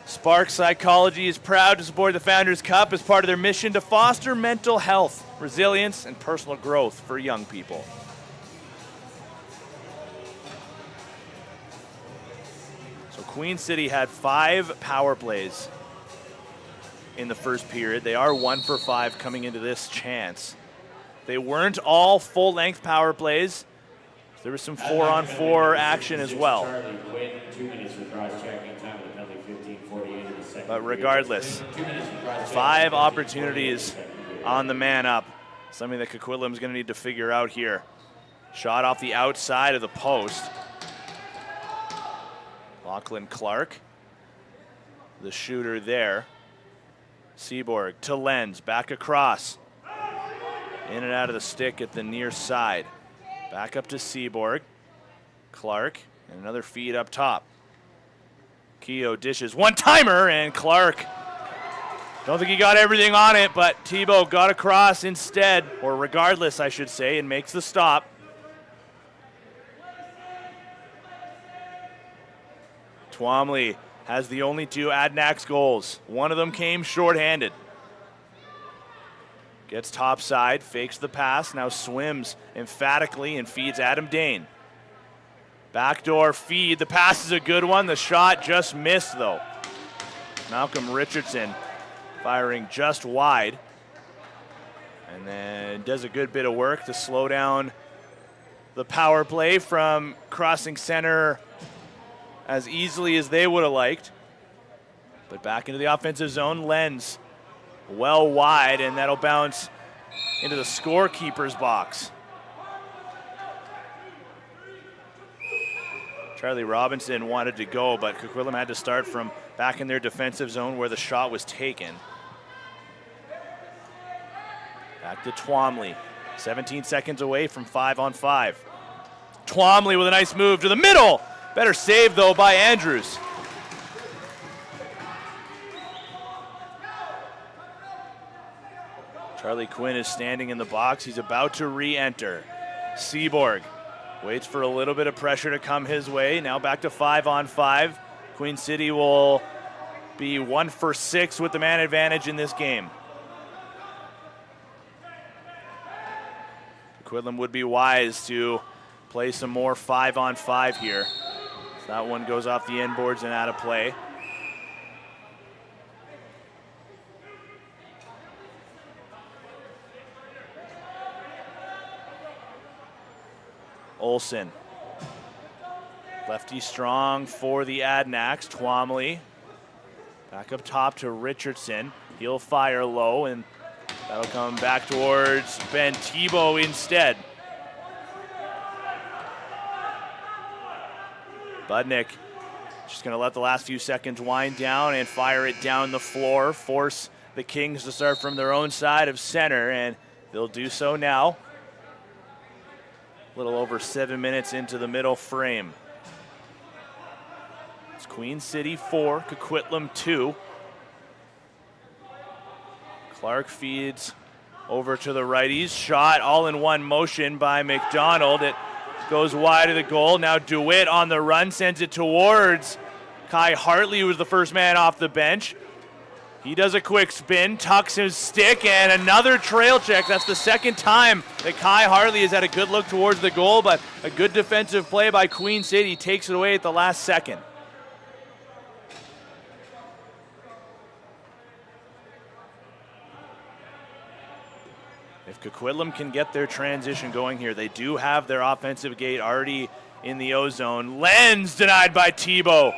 Spark Psychology is proud to support the Founders Cup as part of their mission to foster mental health, resilience, and personal growth for young people. So Queen City had 5 power plays in the first period. They are 1 for 5 coming into this chance. They weren't all full-length power plays. There was some 4-on-4 action as well. But regardless, 5 opportunities on the man up. Something that Coquitlam is going to need to figure out here. Shot off the outside of the post. Lachlan Clark, the shooter there. Seaborg to Lenz, back across. In and out of the stick at the near side. Back up to Seaborg. Clark, and another feed up top. Keogh dishes one-timer, and Clark, don't think he got everything on it, but Thibault got across instead, or regardless, I should say, and makes the stop. Twomley has the only 2 Adanacs goals. One of them came shorthanded. Gets topside, fakes the pass, now swims emphatically and feeds Adam Dane. Backdoor feed. The pass is a good one. The shot just missed, though. Malcolm Richardson firing just wide. And then does a good bit of work to slow down the power play from crossing center as easily as they would have liked. But back into the offensive zone, Lenz well wide, and that'll bounce into the scorekeeper's box. Charlie Robinson wanted to go, but Coquitlam had to start from back in their defensive zone where the shot was taken. Back to Twomley, 17 seconds away from 5-on-5. Twomley with a nice move to the middle. Better save, though, by Andrews. Charlie Quinn is standing in the box. He's about to re-enter. Seaborg waits for a little bit of pressure to come his way. Now back to 5-on-5. Queen City will be 1 for 6 with the man advantage in this game. Coquitlam would be wise to play some more 5-on-5 here. So that one goes off the end boards and out of play. Olsen. Lefty strong for the Adanacs. Twomley. Back up top to Richardson. He'll fire low, and that'll come back towards Ben Tebow instead. Budnick just going to let the last few seconds wind down and fire it down the floor, force the Kings to start from their own side of center, and they'll do so now. A little over 7 minutes into the middle frame. It's Queen City 4, Coquitlam 2. Clark feeds over to the righties. Shot all in one motion by McDonald. It goes wide of the goal. Now DeWitt on the run sends it towards Kai Hartley, who was the first man off the bench. He does a quick spin, tucks his stick, and another trail check. That's the second time that Kai Hartley has had a good look towards the goal, but a good defensive play by Queen City takes it away at the last second. If Coquitlam can get their transition going here, they do have their offensive gate already in the O-zone. Lenz denied by Tebow.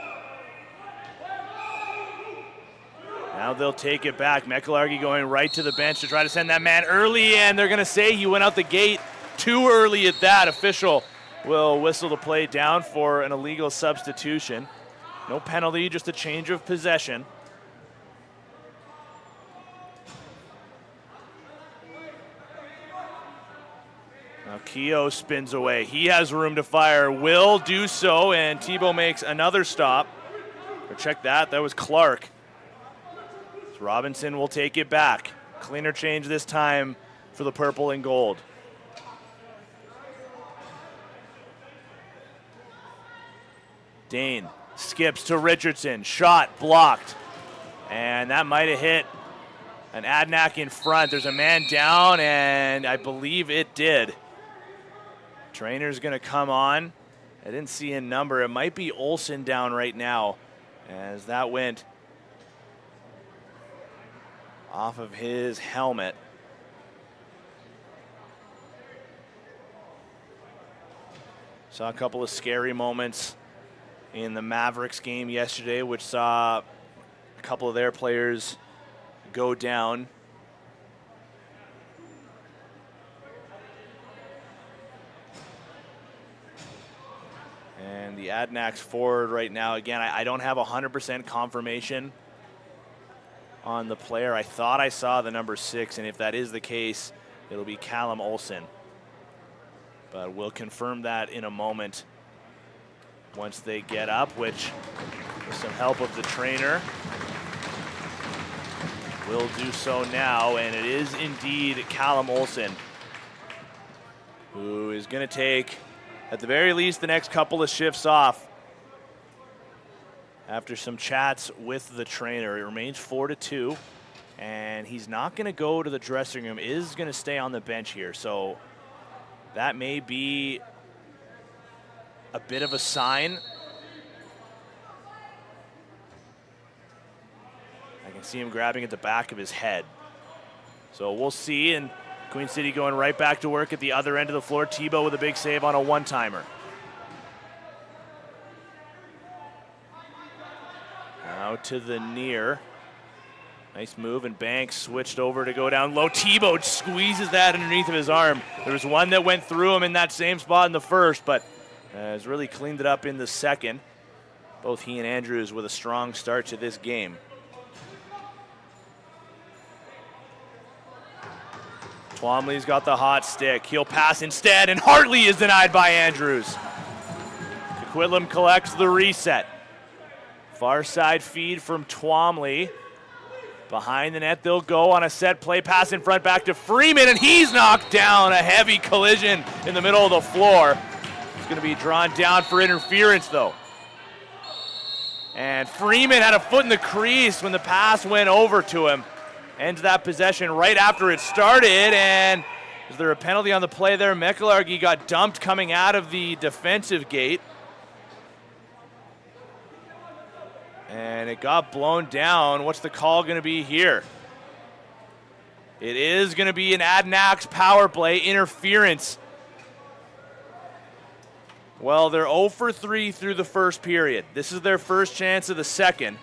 Now they'll take it back. Mekalargi going right to the bench to try to send that man early, and they're going to say he went out the gate too early at that. Official will whistle the play down for an illegal substitution. No penalty, just a change of possession. Now Keogh spins away. He has room to fire. Will do so, and Tebow makes another stop. Or check that. That was Clark. So Robinson will take it back. Cleaner change this time for the purple and gold. Dane skips to Richardson. Shot blocked. And that might have hit an Adanac in front. There's a man down, and I believe it did. Trainer's going to come on. I didn't see a number. It might be Olsen down right now, as that went off of his helmet. Saw a couple of scary moments in the Mavericks game yesterday, which saw a couple of their players go down. And the Adanacs forward right now, again, I don't have 100% confirmation on the player. I thought I saw the number 6, and if that is the case, it'll be Callum Olsen. But we'll confirm that in a moment once they get up, which, with some help of the trainer, will do so now. And it is indeed Callum Olsen, who is going to take, at the very least, the next couple of shifts off after some chats with the trainer. It remains 4-2, and he's not going to go to the dressing room, is going to stay on the bench here. So that may be a bit of a sign. I can see him grabbing at the back of his head. So we'll see, and Queen City going right back to work at the other end of the floor. Tebow with a big save on a one-timer. Now to the near. Nice move, and Banks switched over to go down low. Tebow squeezes that underneath of his arm. There was one that went through him in that same spot in the first, but has really cleaned it up in the second. Both he and Andrews with a strong start to this game. Twomley's got the hot stick. He'll pass instead, and Hartley is denied by Andrews. Coquitlam collects the reset. Far side feed from Twomley. Behind the net, they'll go on a set play. Pass in front back to Freeman, and he's knocked down. A heavy collision in the middle of the floor. It's going to be drawn down for interference, though. And Freeman had a foot in the crease when the pass went over to him. Ends that possession right after it started, and is there a penalty on the play there? Mekkelargi got dumped coming out of the defensive gate. And it got blown down. What's the call going to be here? It is going to be an Adanacs power play interference. Well, they're 0 for 3 through the first period. This is their first chance of the second.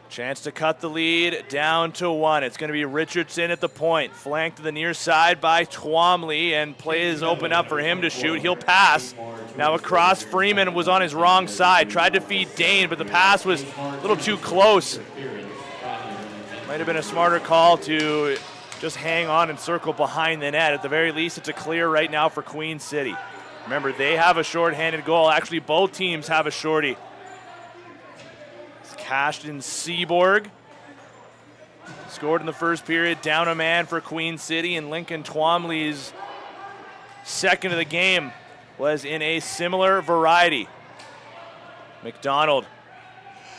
Chance to cut the lead down to 1. It's going to be Richardson at the point, flanked to the near side by Twomley, and plays open up for him to shoot. He'll pass. Now across, Freeman was on his wrong side, tried to feed Dane, but the pass was a little too close. Might have been a smarter call to just hang on and circle behind the net. At the very least, it's a clear right now for Queen City. Remember, they have a shorthanded goal. Actually, both teams have a shorty. Ashton Seaborg scored in the first period, down a man for Queen City, and Lincoln Twomley's second of the game was in a similar variety. McDonald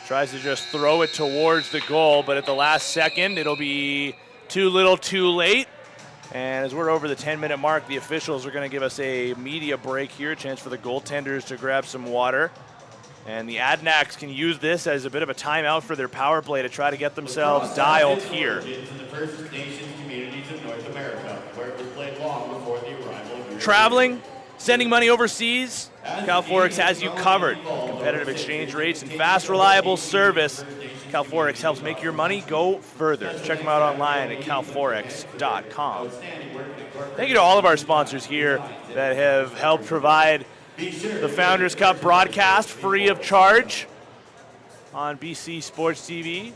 tries to just throw it towards the goal, but at the last second, it'll be too little too late. And as we're over the 10-minute mark, the officials are going to give us a media break here, a chance for the goaltenders to grab some water. And the Adanacs can use this as a bit of a timeout for their power play to try to get themselves dialed here. Traveling, sending money overseas, CalForex has you covered. Competitive exchange rates and fast, reliable service. CalForex helps make your money go further. Check them out online at calforex.com. Thank you to all of our sponsors here that have helped provide the Founders Cup broadcast free of charge on BC Sports TV.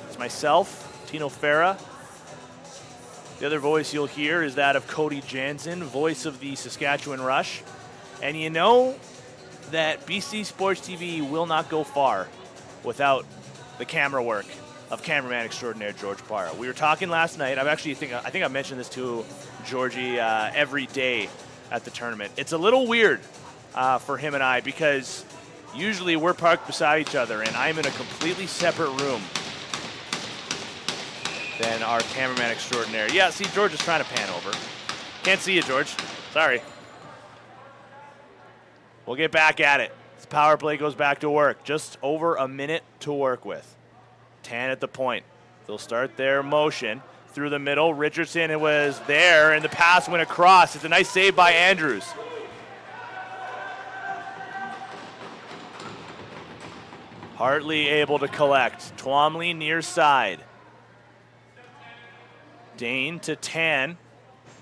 It's myself, Tino Farah. The other voice you'll hear is that of Cody Jansen, voice of the Saskatchewan Rush. And you know that BC Sports TV will not go far without the camera work of cameraman extraordinaire George Parra. We were talking last night. I think I mentioned this to Georgie every day at the tournament. It's a little weird for him and I, because usually we're parked beside each other and I'm in a completely separate room than our cameraman extraordinaire. Yeah, see, George is trying to pan over. Can't see you, George. Sorry. We'll get back at it. This power play goes back to work. Just over a minute to work with. 10 at the point. They'll start their motion through the middle. Richardson was there, and the pass went across. It's a nice save by Andrews. Hartley able to collect. Twomley near side. Dane to Tan.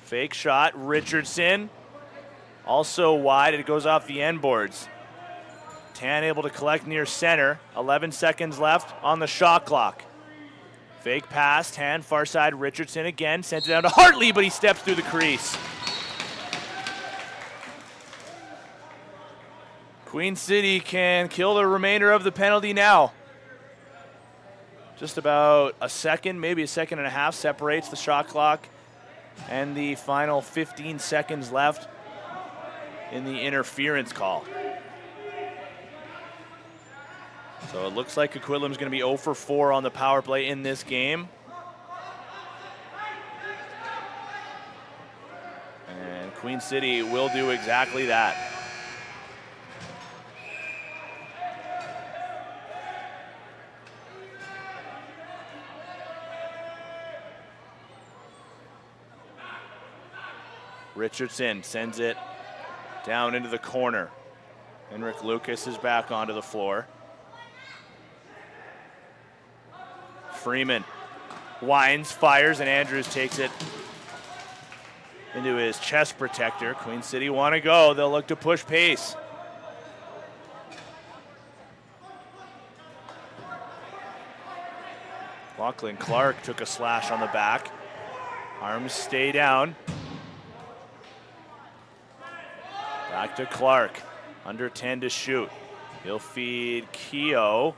Fake shot. Richardson also wide. It goes off the end boards. Tan able to collect near center. 11 seconds left on the shot clock. Fake pass. Tan far side. Richardson again. Sent it down to Hartley, but he steps through the crease. Queen City can kill the remainder of the penalty now. Just about a second, maybe a second and a half, separates the shot clock and the final 15 seconds left in the interference call. So it looks like Coquitlam's going to be 0 for 4 on the power play in this game. And Queen City will do exactly that. Richardson sends it down into the corner. Henrik Lucas is back onto the floor. Freeman winds, fires, and Andrews takes it into his chest protector. Queen City want to go. They'll look to push pace. Lachlan Clark took a slash on the back. Arms stay down. Back to Clark. Under 10 to shoot. He'll feed Keogh.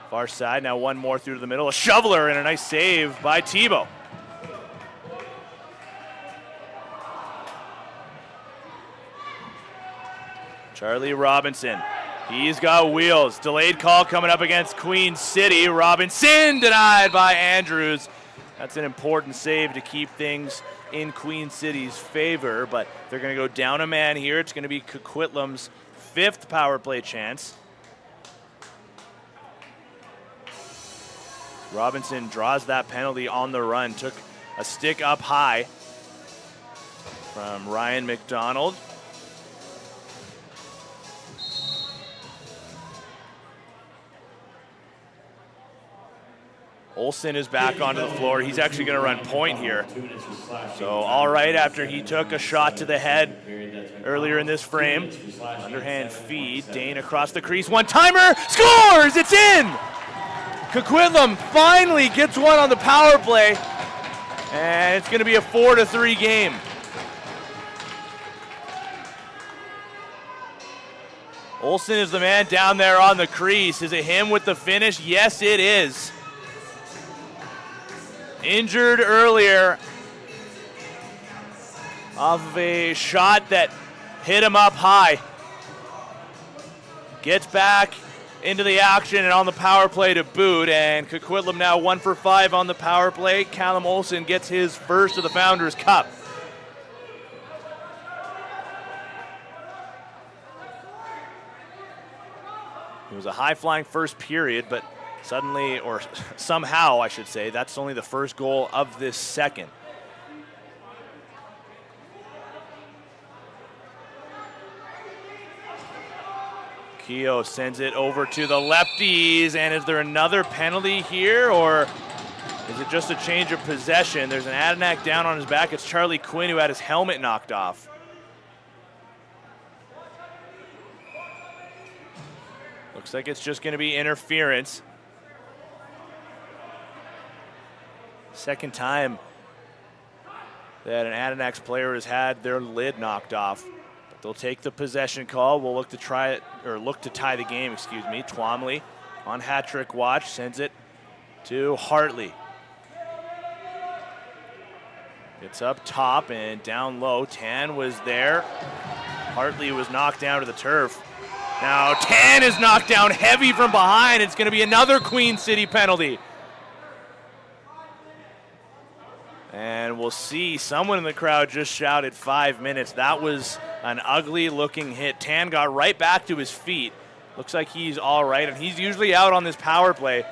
Far side, now one more through to the middle. A shoveler and a nice save by Tebow. Charlie Robinson. He's got wheels. Delayed call coming up against Queen City. Robinson denied by Andrews. That's an important save to keep things in Queen City's favor, but they're going to go down a man here. It's going to be Coquitlam's 5th power play chance. Robinson draws that penalty on the run. Took a stick up high from Ryan McDonald. Olsen is back onto the floor. He's actually going to run point here. So all right after he took a shot to the head earlier in this frame. Underhand feed. Dane across the crease. One-timer. Scores! It's in! Coquitlam finally gets one on the power play. And it's going to be a 4-3 game. Olsen is the man down there on the crease. Is it him with the finish? Yes, it is. Injured earlier off of a shot that hit him up high. Gets back into the action and on the power play to boot, and Coquitlam now 1 for 5 on the power play. Callum Olsen gets his first of the Founders Cup. It was a high-flying first period, but suddenly, or somehow I should say, that's only the first goal of this second. Keogh sends it over to the lefties, and is there another penalty here, or is it just a change of possession? There's an Adanac down on his back. It's Charlie Quinn who had his helmet knocked off. Looks like it's just going to be interference. Second time that an Adanacs player has had their lid knocked off. But they'll take the possession call. We'll look to try it, or look to tie the game, excuse me. Twomley on hat-trick watch, sends it to Hartley. It's up top and down low. Tan was there. Hartley was knocked down to the turf. Now Tan is knocked down heavy from behind. It's going to be another Queen City penalty. And we'll see, someone in the crowd just shouted 5 minutes. That was an ugly looking hit. Tan got right back to his feet. Looks like he's all right, and he's usually out on this power play,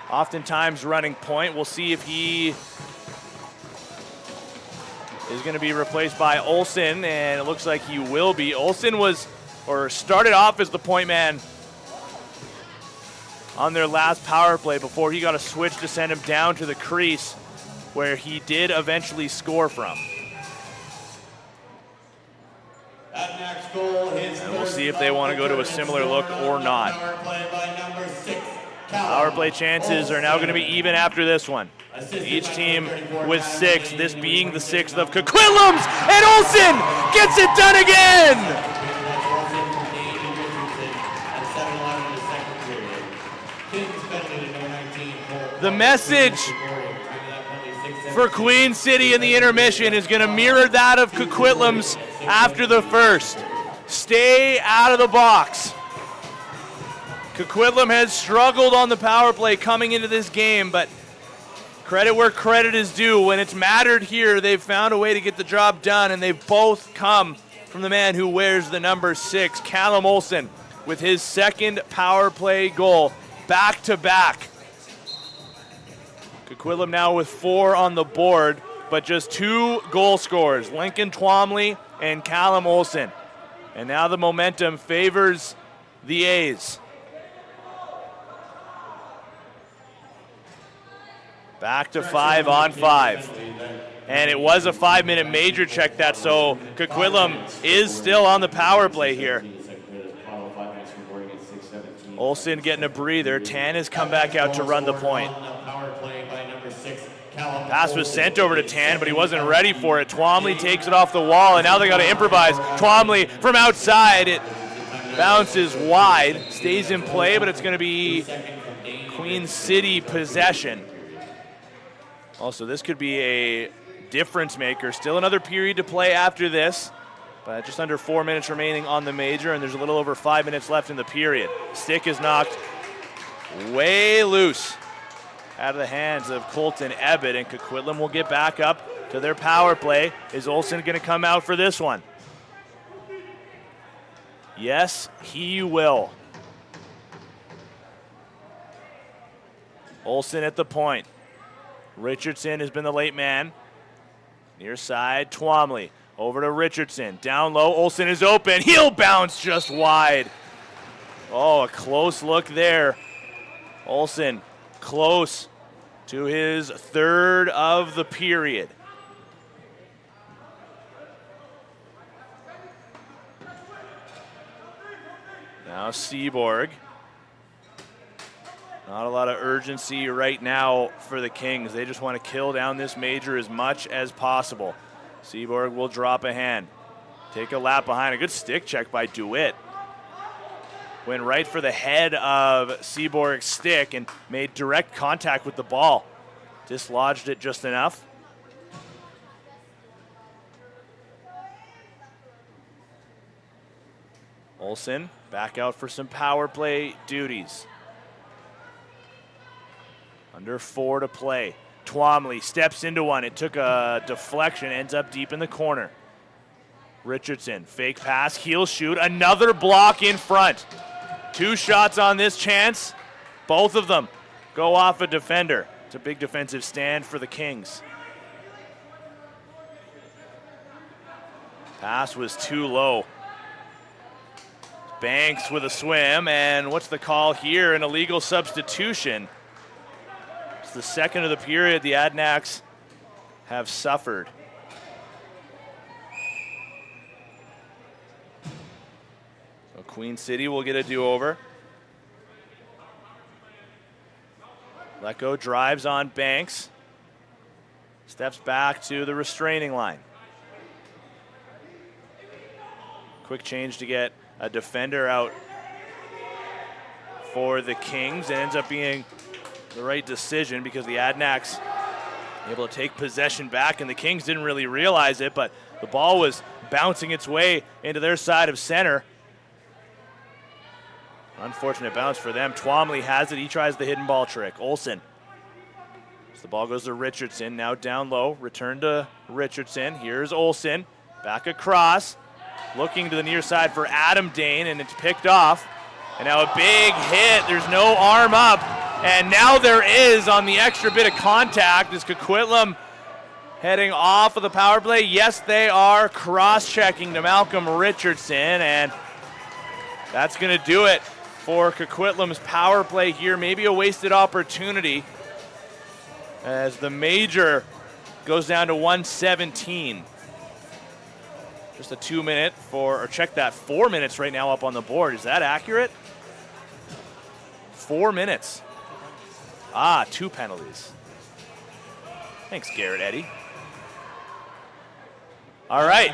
oftentimes running point. We'll see if he is going to be replaced by Olsen, and it looks like he will be. Olsen started off as the point man on their last power play before he got a switch to send him down to the crease, where he did eventually score from. And we'll see if they want to go to a similar look or not. Power play chances are now going to be even after this one. Each team with 6, this being the 6th of Coquitlam's, and Olsen gets it done again! The message for Queen City in the intermission is going to mirror that of Coquitlam's after the first. Stay out of the box. Coquitlam has struggled on the power play coming into this game, but credit where credit is due. When it's mattered here, they've found a way to get the job done, and they've both come from the man who wears the number 6, Callum Olsen, with his second power play goal back-to-back. Coquitlam now with 4 on the board, but just 2 goal scorers, Lincoln Twomley and Callum Olsen. And now the momentum favors the A's. Back to 5 on 5. And it was a 5-minute major check that, so Coquitlam is still on the power play here. Olsen getting a breather. Tan has come back out to run the point. Pass was sent over to Tan, but he wasn't ready for it. Twomley takes it off the wall, and now they got to improvise. Twomley from outside. It bounces wide, stays in play, but it's going to be Queen City possession. Also, this could be a difference maker. Still another period to play after this, but just under 4 minutes remaining on the major, and there's a little over 5 minutes left in the period. Stick is knocked way loose out of the hands of Colton Ebbett, and Coquitlam will get back up to their power play. Is Olsen going to come out for this one? Yes, he will. Olsen at the point. Richardson has been the late man. Near side, Twomley. Over to Richardson. Down low, Olsen is open. He'll bounce just wide. Oh, a close look there. Olsen close to his 3rd of the period. Now Seaborg. Not a lot of urgency right now for the Kings. They just want to kill down this major as much as possible. Seaborg will drop a hand. Take a lap behind. A good stick check by DeWitt. Went right for the head of Seaborg's stick and made direct contact with the ball. Dislodged it just enough. Olsen back out for some power play duties. Under 4 to play. Twomley steps into one. It took a deflection, ends up deep in the corner. Richardson, fake pass, heel shoot, another block in front. 2 shots on this chance. Both of them go off a defender. It's a big defensive stand for the Kings. Pass was too low. Banks with a swim, and what's the call here? An illegal substitution. It's the 2nd of the period the Adanacs have suffered. So Queen City will get a do-over. Lecco drives on Banks. Steps back to the restraining line. Quick change to get a defender out for the Kings. It ends up being the right decision because the Adanacs able to take possession back, and the Kings didn't really realize it, but the ball was bouncing its way into their side of center. Unfortunate bounce for them. Twomley has it. He tries the hidden ball trick. Olsen. So the ball goes to Richardson. Now down low. Return to Richardson. Here's Olsen. Back across. Looking to the near side for Adam Dane, and it's picked off. And now a big hit. There's no arm up. And now there is on the extra bit of contact. Is Coquitlam heading off of the power play? Yes, they are. Cross-checking to Malcolm Richardson, and that's going to do it for Coquitlam's power play here. Maybe a wasted opportunity as the major goes down to 117. Just a 2 minute or check that, 4 minutes right now up on the board. Is that accurate? 4 minutes. 2 penalties. Thanks, Garrett Eddy. All right.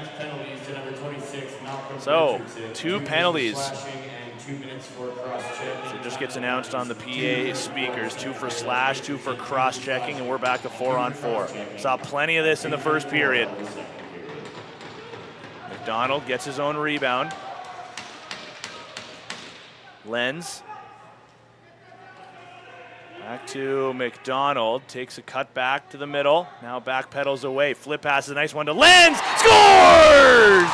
So, 2 penalties. So it just gets announced on the PA speakers. 2 for slash, 2 for cross-checking, and we're back to 4 on 4. Saw plenty of this in the first period. McDonald gets his own rebound. Lenz Back to McDonald, takes a cut back to the middle, now back pedals away, flip pass is a nice one to Lenz, scores!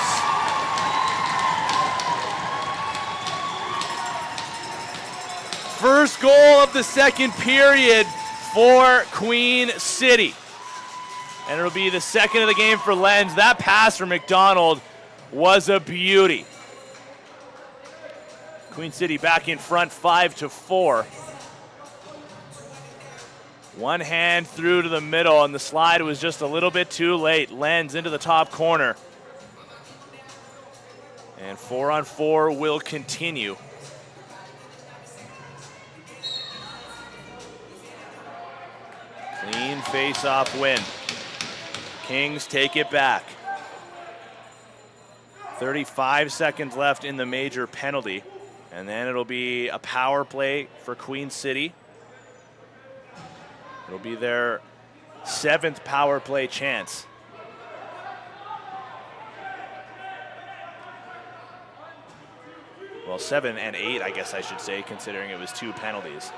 First goal of the second period for Queen City. And it'll be the second of the game for Lenz. That pass from McDonald was a beauty. Queen City back in front 5-4. One hand through to the middle, and the slide was just a little bit too late. Lenz into the top corner. And 4-on-4 will continue. Clean face-off win. Kings take it back. 35 seconds left in the major penalty. And then it'll be a power play for Queen City. It'll be their 7th power play chance. Well, 7 and 8, I guess I should say, considering it was 2 penalties.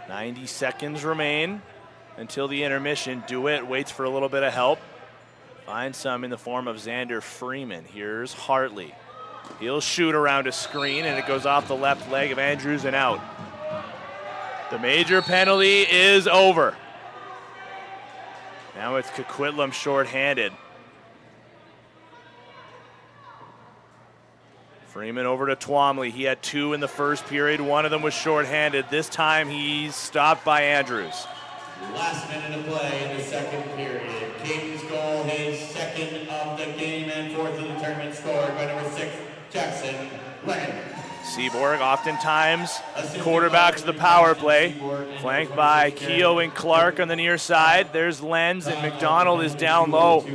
90 seconds remain until the intermission. DeWitt waits for a little bit of help. Finds some in the form of Xander Freeman. Here's Hartley. He'll shoot around a screen, and it goes off the left leg of Andrews and out. The major penalty is over. Now it's Coquitlam shorthanded. Freeman over to Twomley. He had 2 in the first period. One of them was shorthanded. This time he's stopped by Andrews. Last minute of play in the second period. Kings goal, his second of the game and 4th of the tournament, scored by number 6, Jackson Lenz. Seaborg oftentimes quarterbacks the power play, flanked by Keogh and Clark on the near side. There's Lenz, and McDonald is down low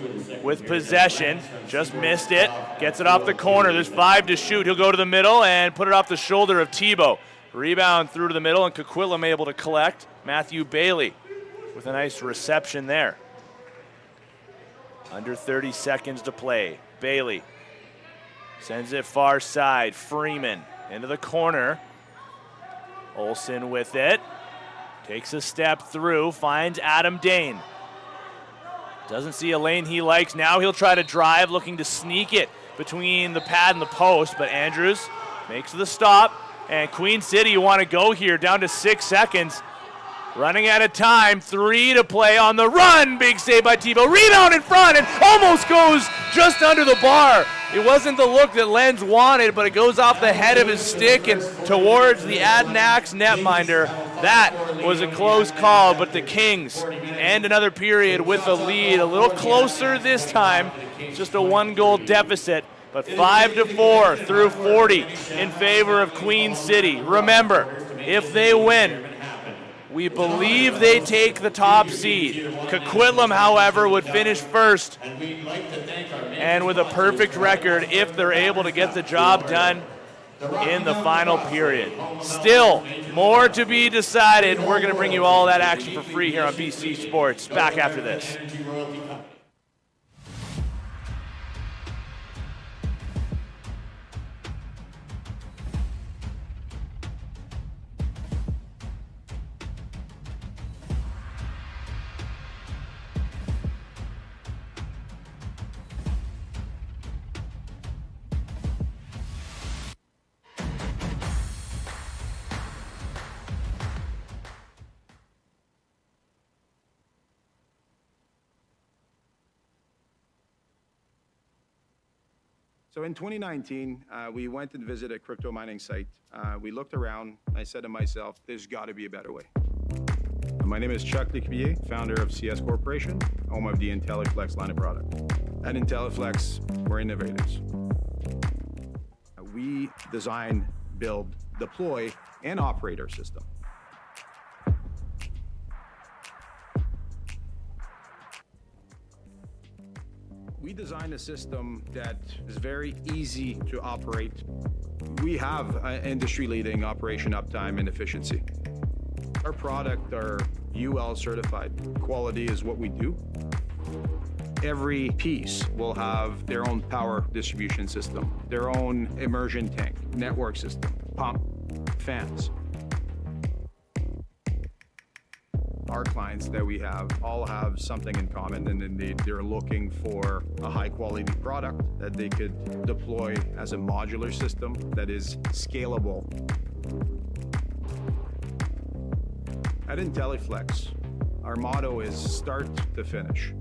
with possession. Just missed it, gets it off the corner. There's 5 to shoot. He'll go to the middle and put it off the shoulder of Tebow. Rebound through to the middle, and Coquitlam able to collect. Matthew Bailey with a nice reception there. Under 30 seconds to play. Bailey sends it far side. Freeman into the corner. Olsen with it. Takes a step through, finds Adam Dane. Doesn't see a lane he likes. Now he'll try to drive, looking to sneak it between the pad and the post, but Andrews makes the stop. And Queen City want to go here, down to 6 seconds. Running out of time, 3 to play on the run. Big save by Tebow. Rebound in front and almost goes just under the bar. It wasn't the look that Lenz wanted, but it goes off the head of his stick and towards the Adanacs netminder. That was a close call, but the Kings end another period with a lead. A little closer this time. Just a 1-goal deficit, but 5-4 through 40 in favor of Queen City. Remember, if they win, we believe they take the top seed. Coquitlam, however, would finish first. And with a perfect record if they're able to get the job done in the final period. Still, more to be decided. We're going to bring you all that action for free here on BC Sports. Back after this. So in 2019, we went and visited a crypto mining site. We looked around. I said to myself, there's got to be a better way. My name is Chuck Lecubier, founder of CS Corporation, home of the IntelliFlex line of product. At IntelliFlex, we're innovators. We design, build, deploy, and operate our system. We designed a system that is very easy to operate. We have industry-leading operation uptime and efficiency. Our product are UL certified. Quality is what we do. Every piece will have their own power distribution system, their own immersion tank, network system. pump, fans. Our clients that we have all have something in common, and they're looking for a high quality product that they could deploy as a modular system that is scalable. At IntelliFlex, our motto is start to finish.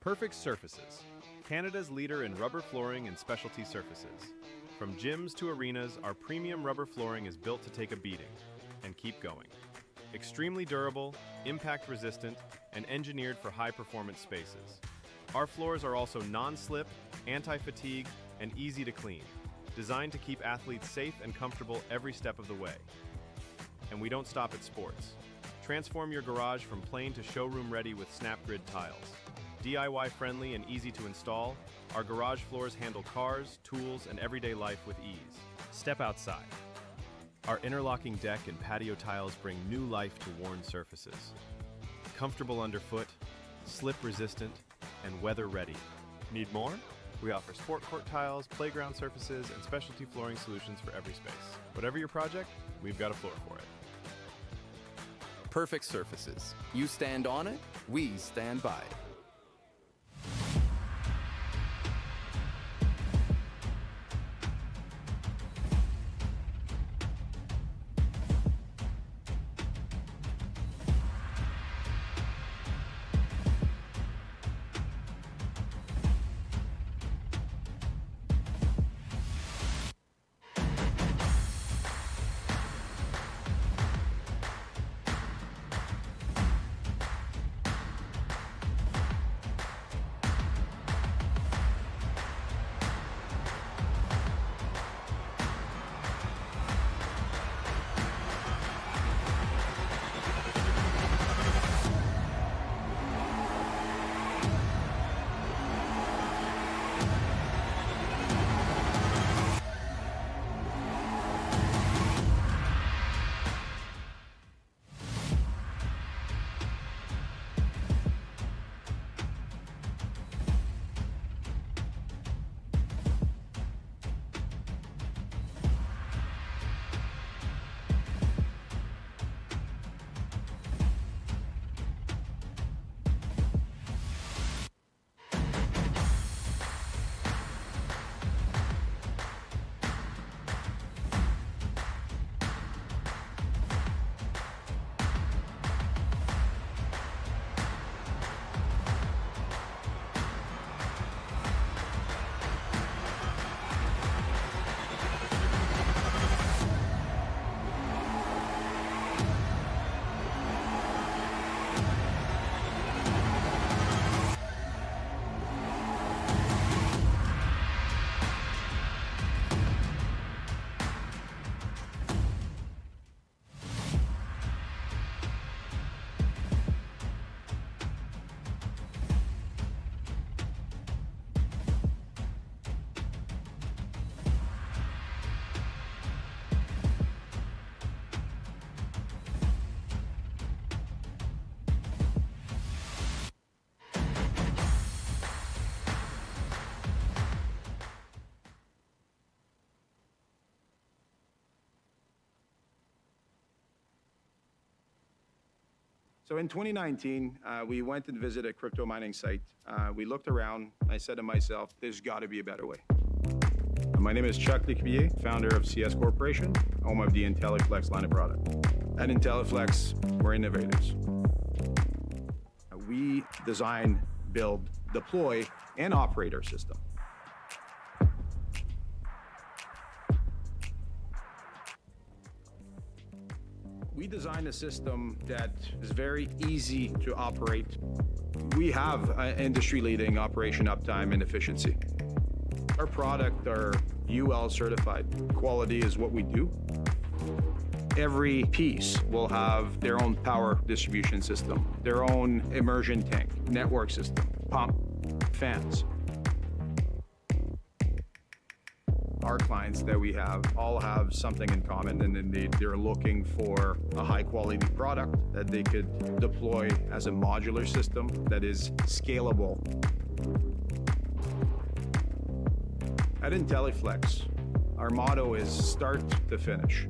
Perfect Surfaces, Canada's leader in rubber flooring and specialty surfaces. From gyms to arenas, our premium rubber flooring is built to take a beating and keep going. Extremely durable, impact resistant, and engineered for high-performance spaces. Our floors are also non-slip, anti-fatigue, and easy to clean, designed to keep athletes safe and comfortable every step of the way. And we don't stop at sports. Transform your garage from plain to showroom ready with SnapGrid tiles. DIY friendly and easy to install, our garage floors handle cars, tools, and everyday life with ease. Step outside. Our interlocking deck and patio tiles bring new life to worn surfaces. Comfortable underfoot, slip resistant, and weather ready. Need more? We offer sport court tiles, playground surfaces, and specialty flooring solutions for every space. Whatever your project, we've got a floor for it. Perfect Surfaces. You stand on it, we stand by it. So in 2019, we went and visited a crypto mining site. We looked around. I said to myself, there's got to be a better way. My name is Chuck Lecuyer, founder of CS Corporation, home of the IntelliFlex line of product. At IntelliFlex, we're innovators. We design, build, deploy, and operate our system. We designed a system that is very easy to operate. We have industry-leading operation uptime and efficiency. Our product are UL certified. Quality is what we do. Every piece will have their own power distribution system, their own immersion tank, network system, pump, fans. Our clients that we have all have something in common, and they're looking for a high quality product that they could deploy as a modular system that is scalable. At IntelliFlex, our motto is start to finish.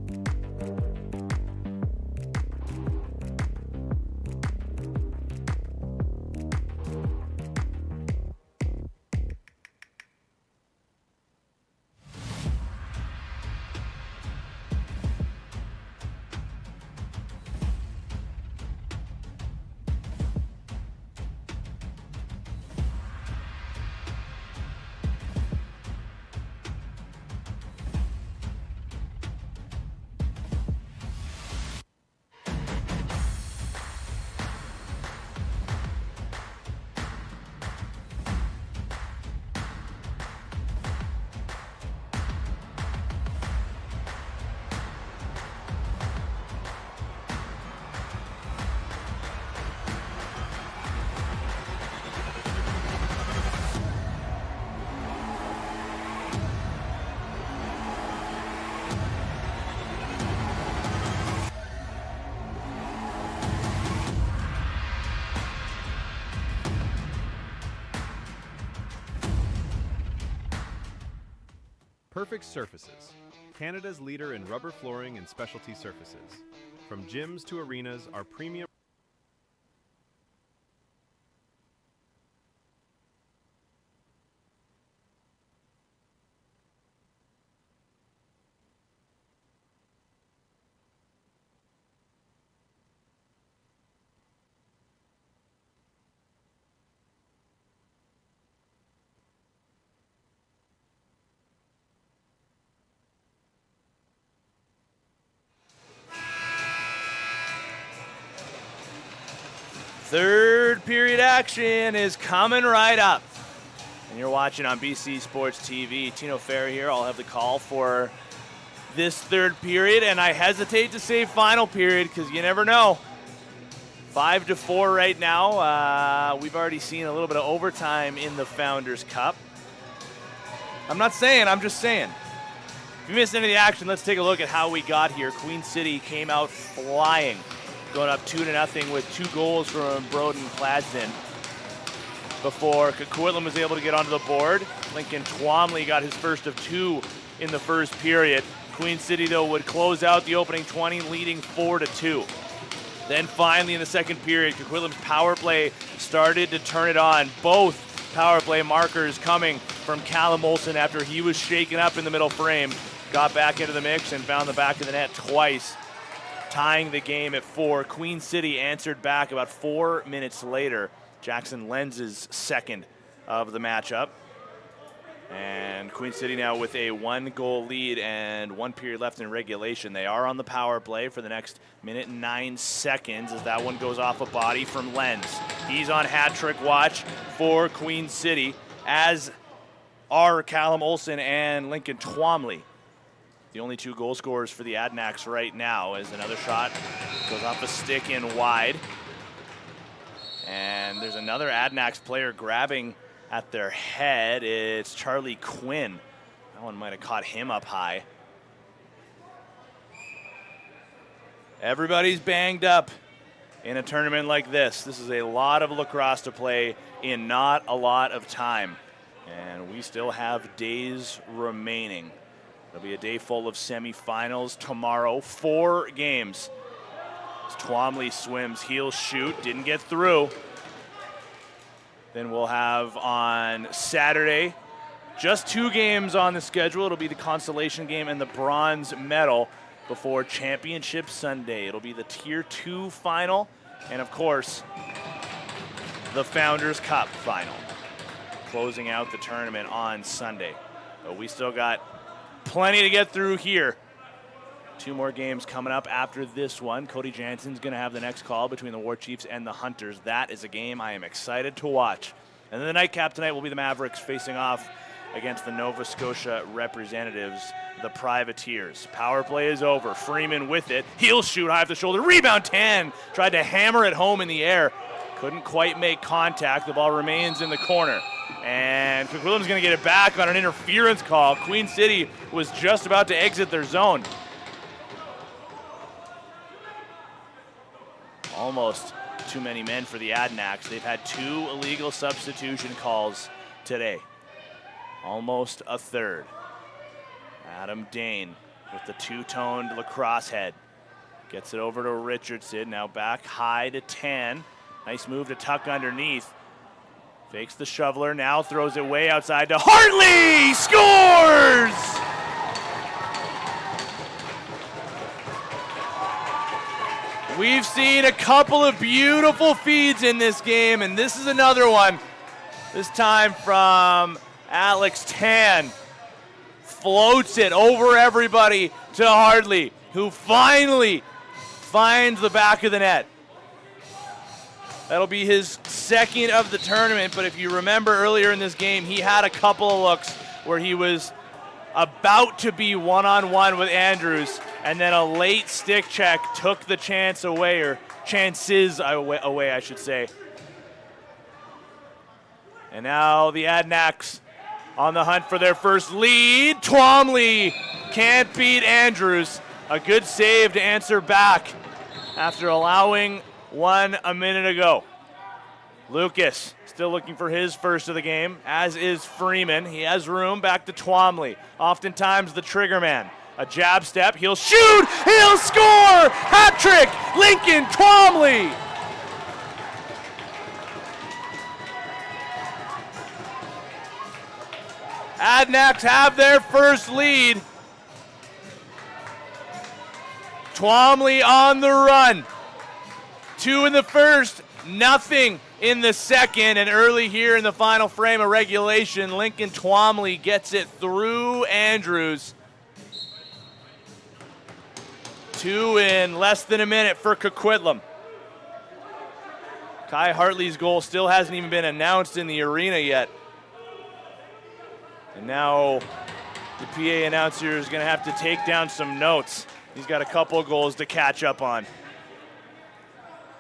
Perfect Surfaces, Canada's leader in rubber flooring and specialty surfaces. From gyms to arenas, our premium Third period action is coming right up. And you're watching on BC Sports TV. Tino Ferry here. I'll have the call for this third period. And I hesitate to say final period because you never know. 5-4 right now. We've already seen a little bit of overtime in the Founders Cup. I'm not saying, I'm just saying. If you missed any of the action, let's take a look at how we got here. Queen City came out flying, going up 2-0 with 2 goals from Broden Pladsden before Coquitlam was able to get onto the board. Lincoln Twomley got his first of 2 in the first period. Queen City, though, would close out the opening 20, leading 4-2. Then finally in the second period, Coquitlam's power play started to turn it on. Both power play markers coming from Callum Olson after he was shaken up in the middle frame. Got back into the mix and found the back of the net twice, tying the game at 4. Queen City answered back about 4 minutes later. Jackson Lenz's second of the matchup. And Queen City now with a 1-goal lead and 1 period left in regulation. They are on the power play for the next minute and 9 seconds as that one goes off a body from Lenz. He's on hat-trick watch for Queen City, as are Callum Olson and Lincoln Twomley. The only 2 goal scorers for the Adanacs right now, as another shot goes off a stick in wide. And there's another Adanacs player grabbing at their head. It's Charlie Quinn. That one might have caught him up high. Everybody's banged up in a tournament like this. This is a lot of lacrosse to play in not a lot of time. And we still have days remaining. It'll be a day full of semifinals tomorrow. 4 games Twomley swims, heel shoot, didn't get through. Then we'll have on Saturday just 2 games on the schedule. It'll be the consolation game and the bronze medal before Championship Sunday. It'll be the Tier 2 final and, of course, the Founders Cup final, closing out the tournament on Sunday. But we still got plenty to get through here. 2 more games coming up after this one. Cody Jansen's going to have the next call between the War Chiefs and the Hunters. That is a game I am excited to watch. And then the nightcap tonight will be the Mavericks facing off against the Nova Scotia representatives, the Privateers. Power play is over. Freeman with it. Heel shoot high off the shoulder. Rebound. Tan tried to hammer it home in the air. Couldn't quite make contact. The ball remains in the corner. And Coquitlam's going to get it back on an interference call. Queen City was just about to exit their zone. Almost too many men for the Adanacs. They've had 2 illegal substitution calls today. Almost a third. Adam Dane with the 2-toned lacrosse head. Gets it over to Richardson. Now back high to Tan. Nice move to tuck underneath. Fakes the shoveler. Now throws it way outside to Hartley. Scores! We've seen a couple of beautiful feeds in this game, and this is another one. This time from Alex Tan. Floats it over everybody to Hartley, who finally finds the back of the net. That'll be his 2nd of the tournament, but if you remember earlier in this game, he had a couple of looks where he was about to be one-on-one with Andrews, and then a late stick check took the chance away, or chances away, I should say. And now the Adanacs on the hunt for their first lead. Twomley can't beat Andrews. A good save to answer back after allowing one a minute ago. Lucas still looking for his first of the game, as is Freeman. He has room. Back to Twomley. Oftentimes the trigger man. A jab step. He'll shoot. He'll score. Hat trick. Lincoln Twomley. Adanacs have their first lead. Twomley on the run. 2 in the first, nothing in the second, and early here in the final frame of regulation, Lincoln Twomley gets it through Andrews. 2 in less than a minute for Coquitlam. Kai Hartley's goal still hasn't even been announced in the arena yet. And now the PA announcer is going to have to take down some notes. He's got a couple of goals to catch up on.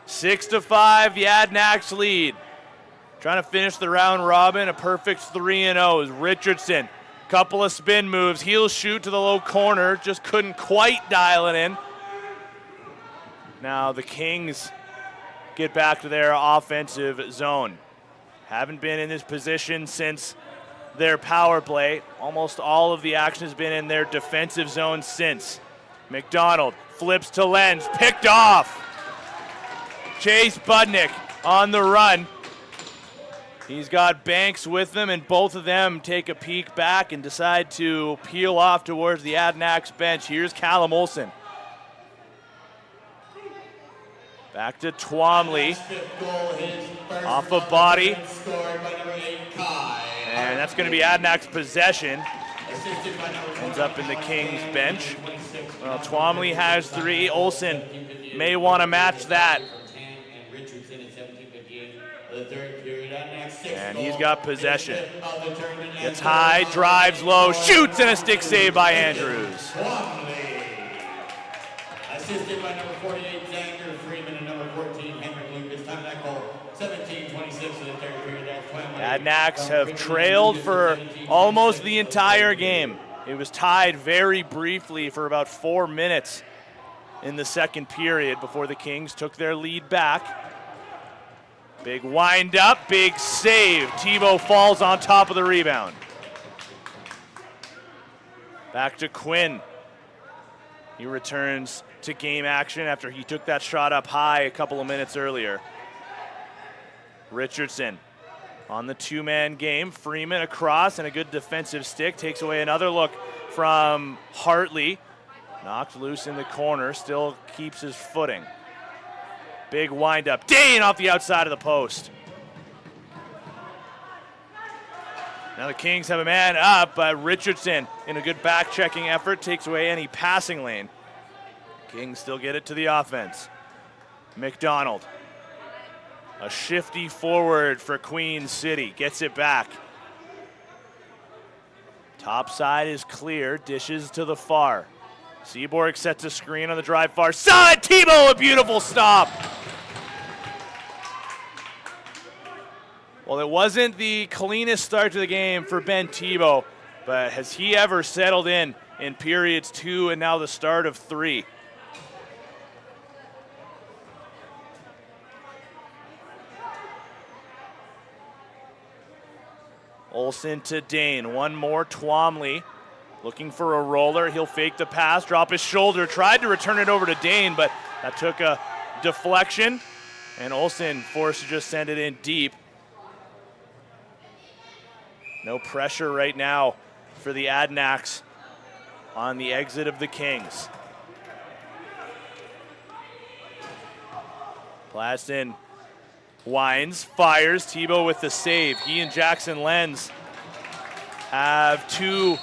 6-5, the Adanacs lead. Trying to finish the round robin, a perfect 3-0 is Richardson. Couple of spin moves, heel shoot to the low corner, just couldn't quite dial it in. Now the Kings get back to their offensive zone. Haven't been in this position since their power play. Almost all of the action has been in their defensive zone since. McDonald flips to Lenz, picked off. Chase Budnick on the run. He's got Banks with them, and both of them take a peek back and decide to peel off towards the Adanacs bench. Here's Callum Olsen. Back to Twomley. Off a body. And that's going to be Adanacs possession. Ends up in the Kings bench. Well, Twomley has 3. Olsen may want to match that. And he's got possession. Gets high, drives low, shoots, and a stick save by Andrews. Assisted by number 48, Xander Freeman, and number 14, Henrik Lucas. Time that goal, 17-26 of the third period. Adanacs have trailed for almost the entire game. It was tied very briefly for about 4 minutes in the second period before the Kings took their lead back. Big wind up, big save. Tebow falls on top of the rebound. Back to Quinn. He returns to game action after he took that shot up high a couple of minutes earlier. Richardson on the two-man game. Freeman across and a good defensive stick. Takes away another look from Hartley. Knocked loose in the corner. Still keeps his footing. Big windup. Dane off the outside of the post. Now the Kings have a man up, but Richardson, in a good back-checking effort, takes away any passing lane. Kings still get it to the offense. McDonald. A shifty forward for Queen City. Gets it back. Top side is clear. Dishes to the far. Seaborg sets a screen on the drive far side. Tebow, a beautiful stop. Well, it wasn't the cleanest start to the game for Ben Tebow, but has he ever settled in periods 2 and now the start of 3? Olsen to Dane. One more. Twomley looking for a roller. He'll fake the pass, drop his shoulder, tried to return it over to Dane, but that took a deflection, and Olsen forced to just send it in deep. No pressure right now for the Adanacs on the exit of the Kings. Plaston winds, fires. Tebow with the save. He and Jackson Lenz have 2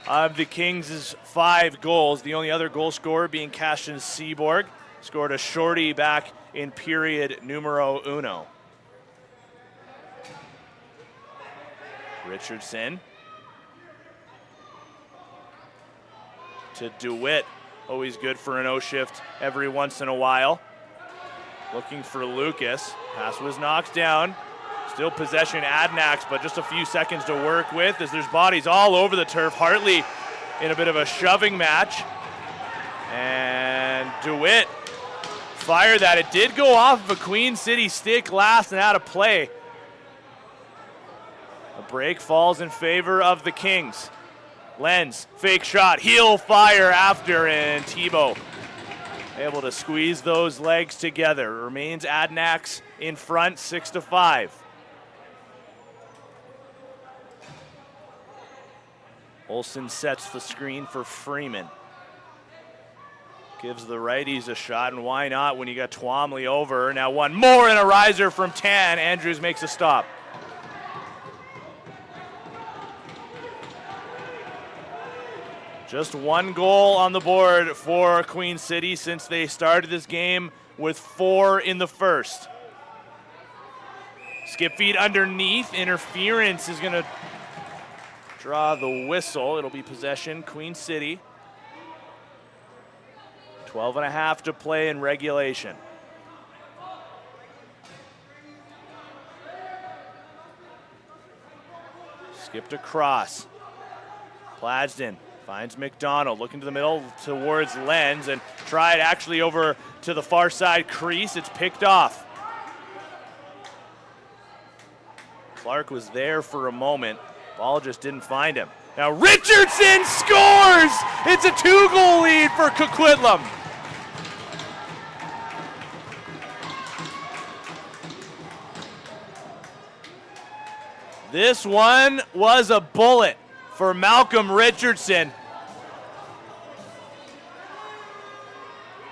of the Kings' 5 goals. The only other goal scorer being Cashin Seaborg. Scored a shorty back in period numero 1. Richardson to DeWitt. Always good for an O-shift every once in a while. Looking for Lucas. Pass was knocked down. Still possession Adanacs, but just a few seconds to work with as there's bodies all over the turf. Hartley in a bit of a shoving match. And DeWitt fired that. It did go off of a Queen City stick last and out of play. A break falls in favor of the Kings. Lenz, fake shot. He'll fire after, and Tebow able to squeeze those legs together. Remains Adanacs in front, 6-5. Olsen sets the screen for Freeman. Gives the righties a shot, and why not when you got Twomley over. Now one more and a riser from Tan. Andrews makes a stop. Just 1 goal on the board for Queen City since they started this game with 4 in the first. Skip feed underneath. Interference is going to draw the whistle. It'll be possession, Queen City. 12.5 to play in regulation. Skipped across. Plasden finds McDonald, looking to the middle towards Lenz, and tried actually over to the far side crease. It's picked off. Clark was there for a moment. Ball just didn't find him. Now Richardson scores! It's a 2-goal lead for Coquitlam. This one was a bullet for Malcolm Richardson.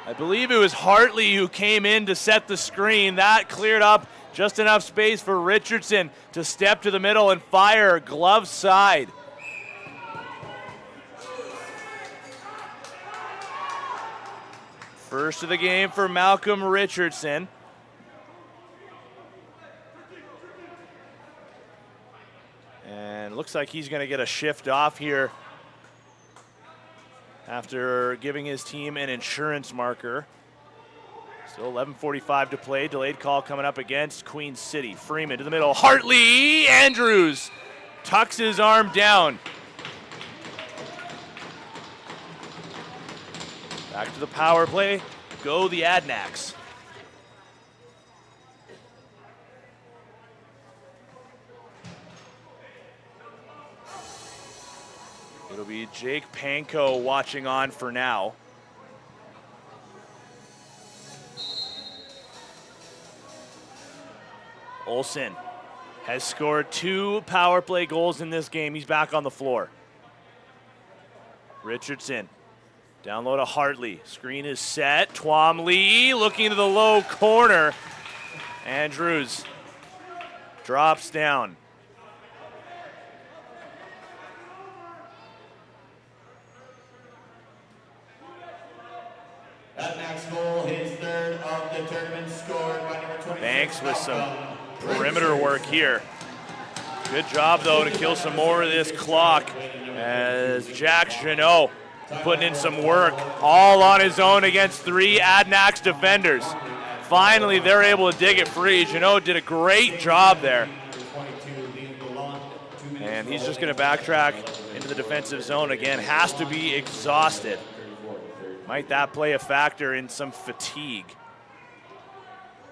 I believe it was Hartley who came in to set the screen. That cleared up just enough space for Richardson to step to the middle and fire glove side. First of the game for Malcolm Richardson. And looks like he's going to get a shift off here after giving his team an insurance marker. Still 11:45 to play. Delayed call coming up against Queen City. Freeman to the middle. Hartley! Andrews tucks his arm down. Back to the power play. Go the Adanacs. It'll be Jake Panko watching on for now. Olsen has scored 2 power play goals in this game. He's back on the floor. Richardson, down low to Hartley. Screen is set. Twomley looking to the low corner. Andrews drops down. Adanacs goal, his third of the tournament, scored by number 26. Banks with some perimeter work here. Good job, though, to kill some more of this clock as Jack Jeannot putting in some work all on his own against 3 Adanacs defenders. Finally, they're able to dig it free. Jeannot did a great job there. And he's just going to backtrack into the defensive zone again. Has to be exhausted. Might that play a factor in some fatigue?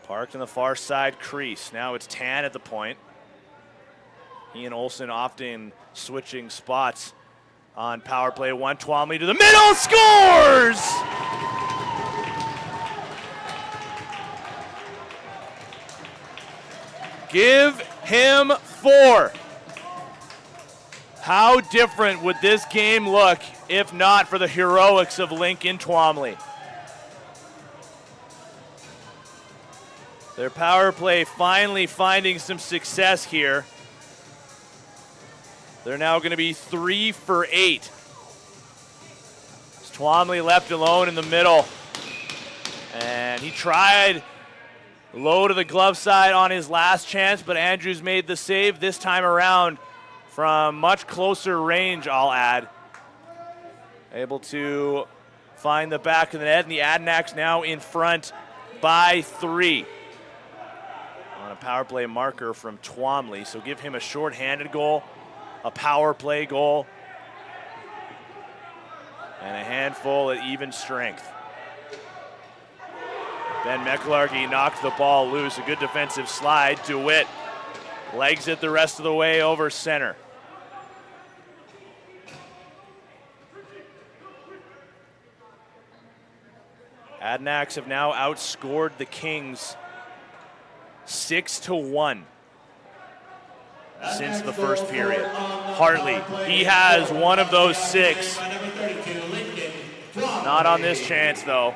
Parked on the far side crease. Now it's Tan at the point. He and Olsen often switching spots on power play. 1, Twomley to the middle, scores! Give him 4. How different would this game look if not for the heroics of Lincoln Twomley? Their power play finally finding some success here. They're now going to be 3 for 8. Twomley left alone in the middle. And he tried low to the glove side on his last chance, but Andrews made the save this time around from much closer range, I'll add. Able to find the back of the net, and the Adanacs now in front by 3. On a power play marker from Twomley, so give him a short-handed goal, a power play goal, and a handful at even strength. Ben McLargy knocked the ball loose. A good defensive slide. DeWitt legs it the rest of the way over center. Adanacs have now outscored the Kings 6-1 since the first period. Hartley, he has one of those 6. Not on this chance, though.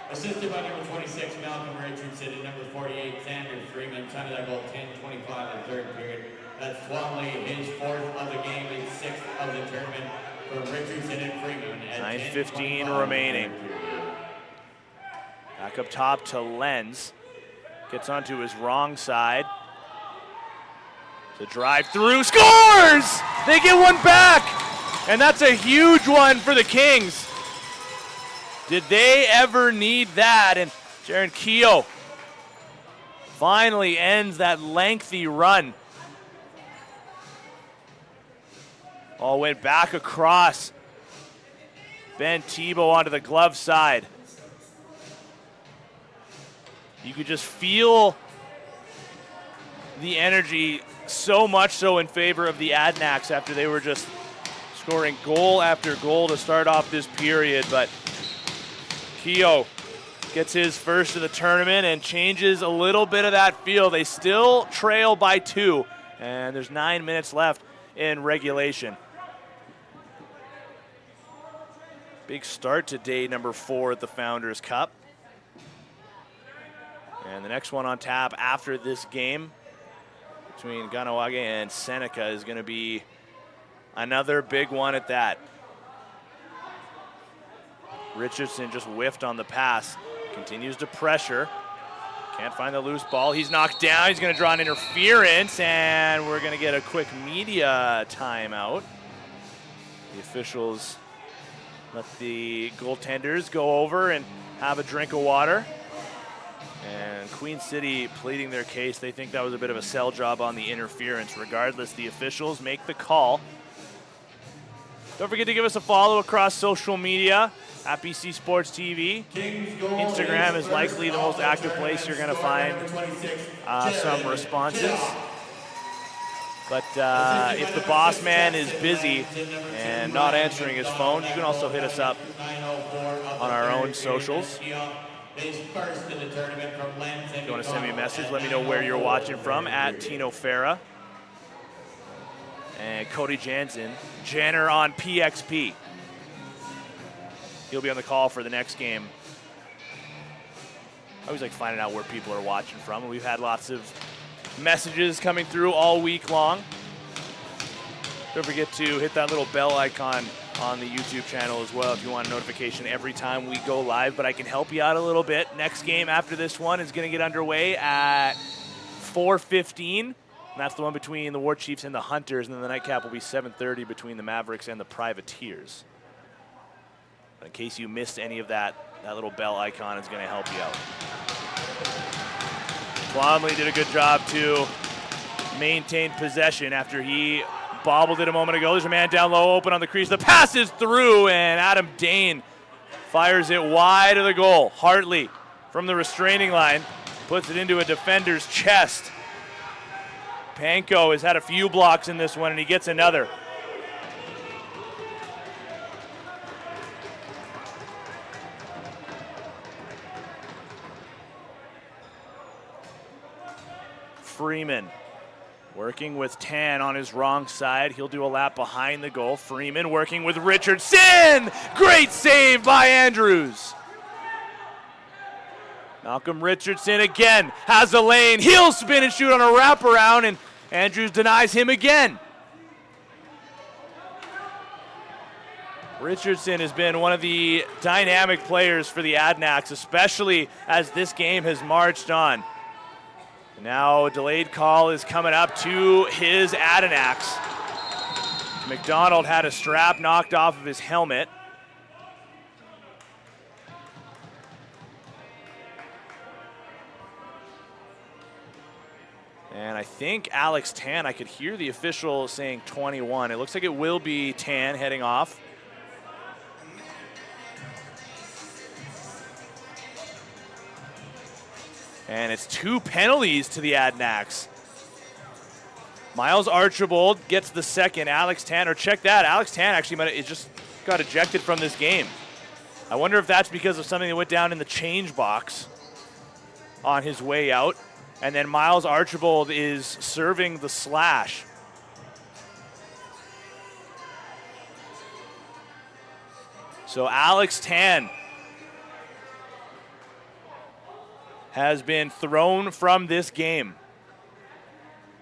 Assisted by number 26, Malcolm Richardson, and number 48, Sanders Freeman. Time of that goal, 10:25 in the third period. That's Twomley, his 4th of the game and 6th of the tournament for Richardson and Freeman. 9:15 remaining. Back up top to Lenz. Gets onto his wrong side. The drive through, scores! They get one back! And that's a huge one for the Kings. Did they ever need that? And Jaron Keogh finally ends that lengthy run. All went back across. Ben Tebow onto the glove side. You could just feel the energy so much so in favor of the Adanacs after they were just scoring goal after goal to start off this period. But Keogh gets his first of the tournament and changes a little bit of that feel. They still trail by 2, and there's 9 minutes left in regulation. Big start to day number 4 at the Founders Cup. And the next one on tap after this game between Ganawage and Seneca is going to be another big one at that. Richardson just whiffed on the pass. Continues to pressure. Can't find the loose ball. He's knocked down. He's going to draw an interference, and we're going to get a quick media timeout. The officials let the goaltenders go over and have a drink of water. And Queen City pleading their case. They think that was a bit of a sell job on the interference. Regardless, the officials make the call. Don't forget to give us a follow across social media at BC Sports TV. Instagram is likely the most active place you're going to find some responses. But if the boss man is busy and not answering his phone, you can also hit us up on our own socials. his first in the tournament from Lens. If you want to send me a message, let me know where you're watching from, at Tino Farah. And Cody Janner on PXP. He'll be on the call for the next game. I always like finding out where people are watching from. We've had lots of messages coming through all week long. Don't forget to hit that little bell icon on the YouTube channel as well if you want a notification every time we go live. But I can help you out a little bit. Next game after this one is going to get underway at 4:15. And that's the one between the War Chiefs and the Hunters. And then the nightcap will be 7:30 between the Mavericks and the Privateers. But in case you missed any of that, that little bell icon is going to help you out. Plumlee did a good job to maintain possession after he bobbled it a moment ago. There's a man down low open on the crease. The pass is through, and Adam Dane fires it wide of the goal. Hartley from the restraining line puts it into a defender's chest. Panko has had a few blocks in this one, and he gets another. Freeman working with Tan on his wrong side. He'll do a lap behind the goal. Freeman working with Richardson. Great save by Andrews. Malcolm Richardson again has a lane. He'll spin and shoot on a wraparound, and Andrews denies him again. Richardson has been one of the dynamic players for the Adanacs, especially as this game has marched on. Now a delayed call is coming up to his Adanacs. McDonald had a strap knocked off of his helmet. And I think Alex Tan, I could hear the official saying 21. It looks like it will be Tan heading off. And it's 2 penalties to the Adanacs. Miles Archibald gets the second. Alex Tan, or check that, Alex Tan actually just got ejected from this game. I wonder if that's because of something that went down in the change box on his way out. And then Miles Archibald is serving the slash. So Alex Tan has been thrown from this game.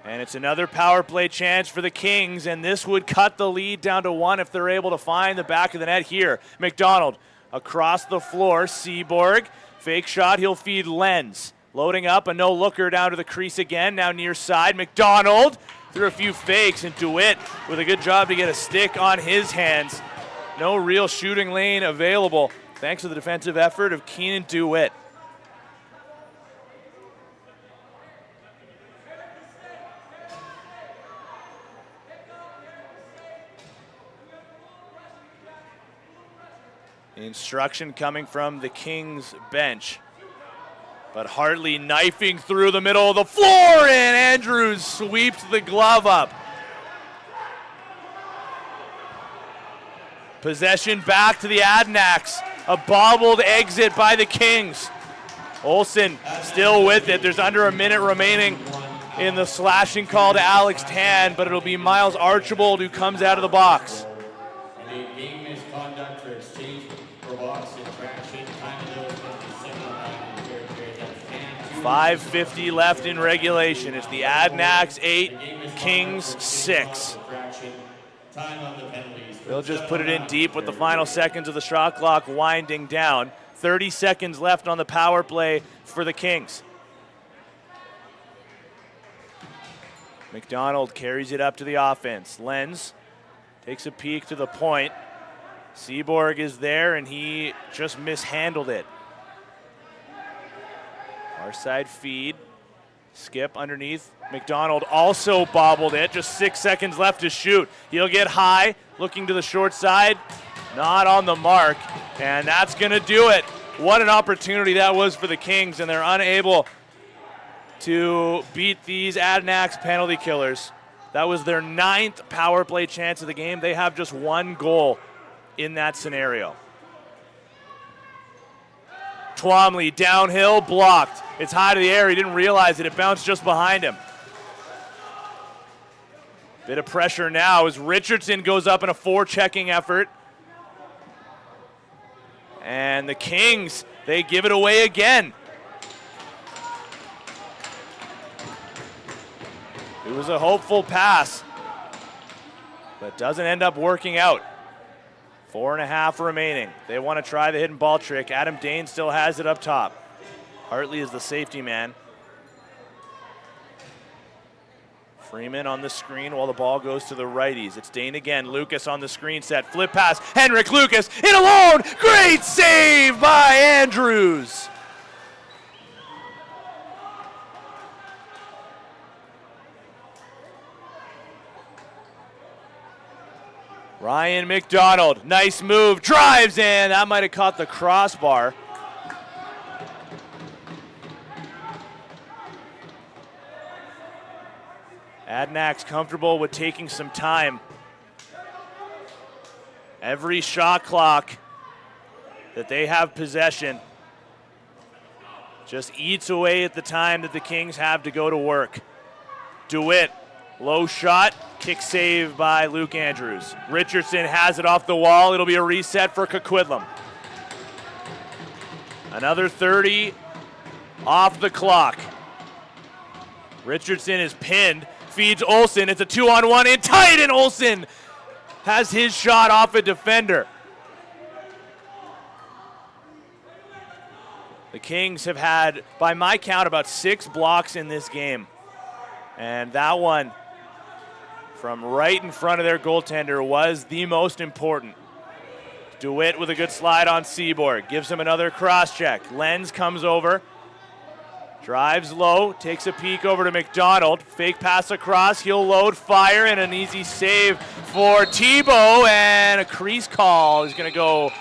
And it's another power play chance for the Kings, and this would cut the lead down to 1 if they're able to find the back of the net here. McDonald across the floor. Seaborg, fake shot, he'll feed Lenz. Loading up, a no-looker down to the crease again, now near side. McDonald threw a few fakes, and DeWitt with a good job to get a stick on his hands. No real shooting lane available, thanks to the defensive effort of Keenan DeWitt. Instruction coming from the Kings bench. But Hartley knifing through the middle of the floor, and Andrews sweeps the glove up. Possession back to the Adanacs. A bobbled exit by the Kings. Olsen still with it. There's under a minute remaining in the slashing call to Alex Tan, but it'll be Miles Archibald who comes out of the box. 5:50 left in regulation. It's the Adanacs 8, Kings 6. They'll just put it in deep with the final seconds of the shot clock winding down. 30 seconds left on the power play for the Kings. McDonald carries it up to the offense. Lenz takes a peek to the point. Seaborg is there, and he just mishandled it. Our side feed. Skip underneath. McDonald also bobbled it. Just 6 seconds left to shoot. He'll get high, looking to the short side. Not on the mark, and that's going to do it. What an opportunity that was for the Kings, and they're unable to beat these Adanacs penalty killers. That was their 9th power play chance of the game. They have just 1 goal in that scenario. Twomley downhill, blocked. It's high to the air. He didn't realize it. It bounced just behind him. Bit of pressure now as Richardson goes up in a forechecking effort. And the Kings, they give it away again. It was a hopeful pass, but doesn't end up working out. 4.5 remaining. They want to try the hidden ball trick. Adam Dane still has it up top. Hartley is the safety man. Freeman on the screen while the ball goes to the righties. It's Dane again. Lucas on the screen set. Flip pass. Henrik Lucas in alone. Great save by Andrews. Ryan McDonald, nice move, drives in. That might have caught the crossbar. Adanacs comfortable with taking some time. Every shot clock that they have possession just eats away at the time that the Kings have to go to work. DeWitt, low shot, kick save by Luke Andrews. Richardson has it off the wall. It'll be a reset for Coquitlam. Another 30 off the clock. Richardson is pinned, feeds Olsen. It's a 2-on-1 in tight, and Olsen has his shot off a defender. The Kings have had, by my count, about 6 blocks in this game. And that one from right in front of their goaltender was the most important. DeWitt with a good slide on Seaborg. Gives him another cross check. Lenz comes over. Drives low. Takes a peek over to McDonald. Fake pass across. He'll load, fire, and an easy save for Tebow. And a crease call is going to go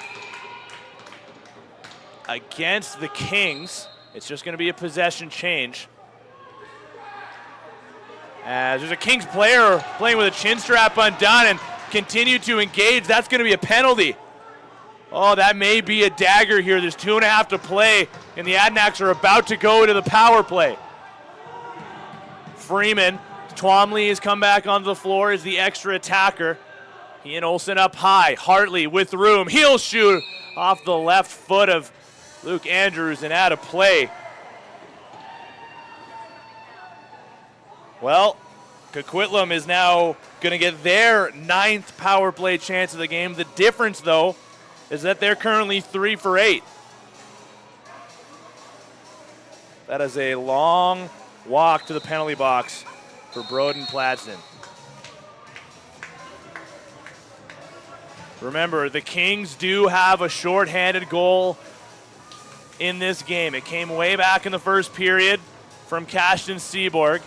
against the Kings. It's just going to be a possession change. As there's a Kings player playing with a chin strap undone and continue to engage. That's going to be a penalty. Oh, that may be a dagger here. There's 2.5 to play, and the Adanacs are about to go to the power play. Freeman, Twomley has come back onto the floor as the extra attacker. He and Olsen up high. Hartley with room. He'll shoot off the left foot of Luke Andrews and out of play. Well, Coquitlam is now going to get their 9th power play chance of the game. The difference, though, is that they're currently 3 for 8. That is a long walk to the penalty box for Broden Pladston. Remember, the Kings do have a shorthanded goal in this game. It came way back in the first period from Cashton Seaborg.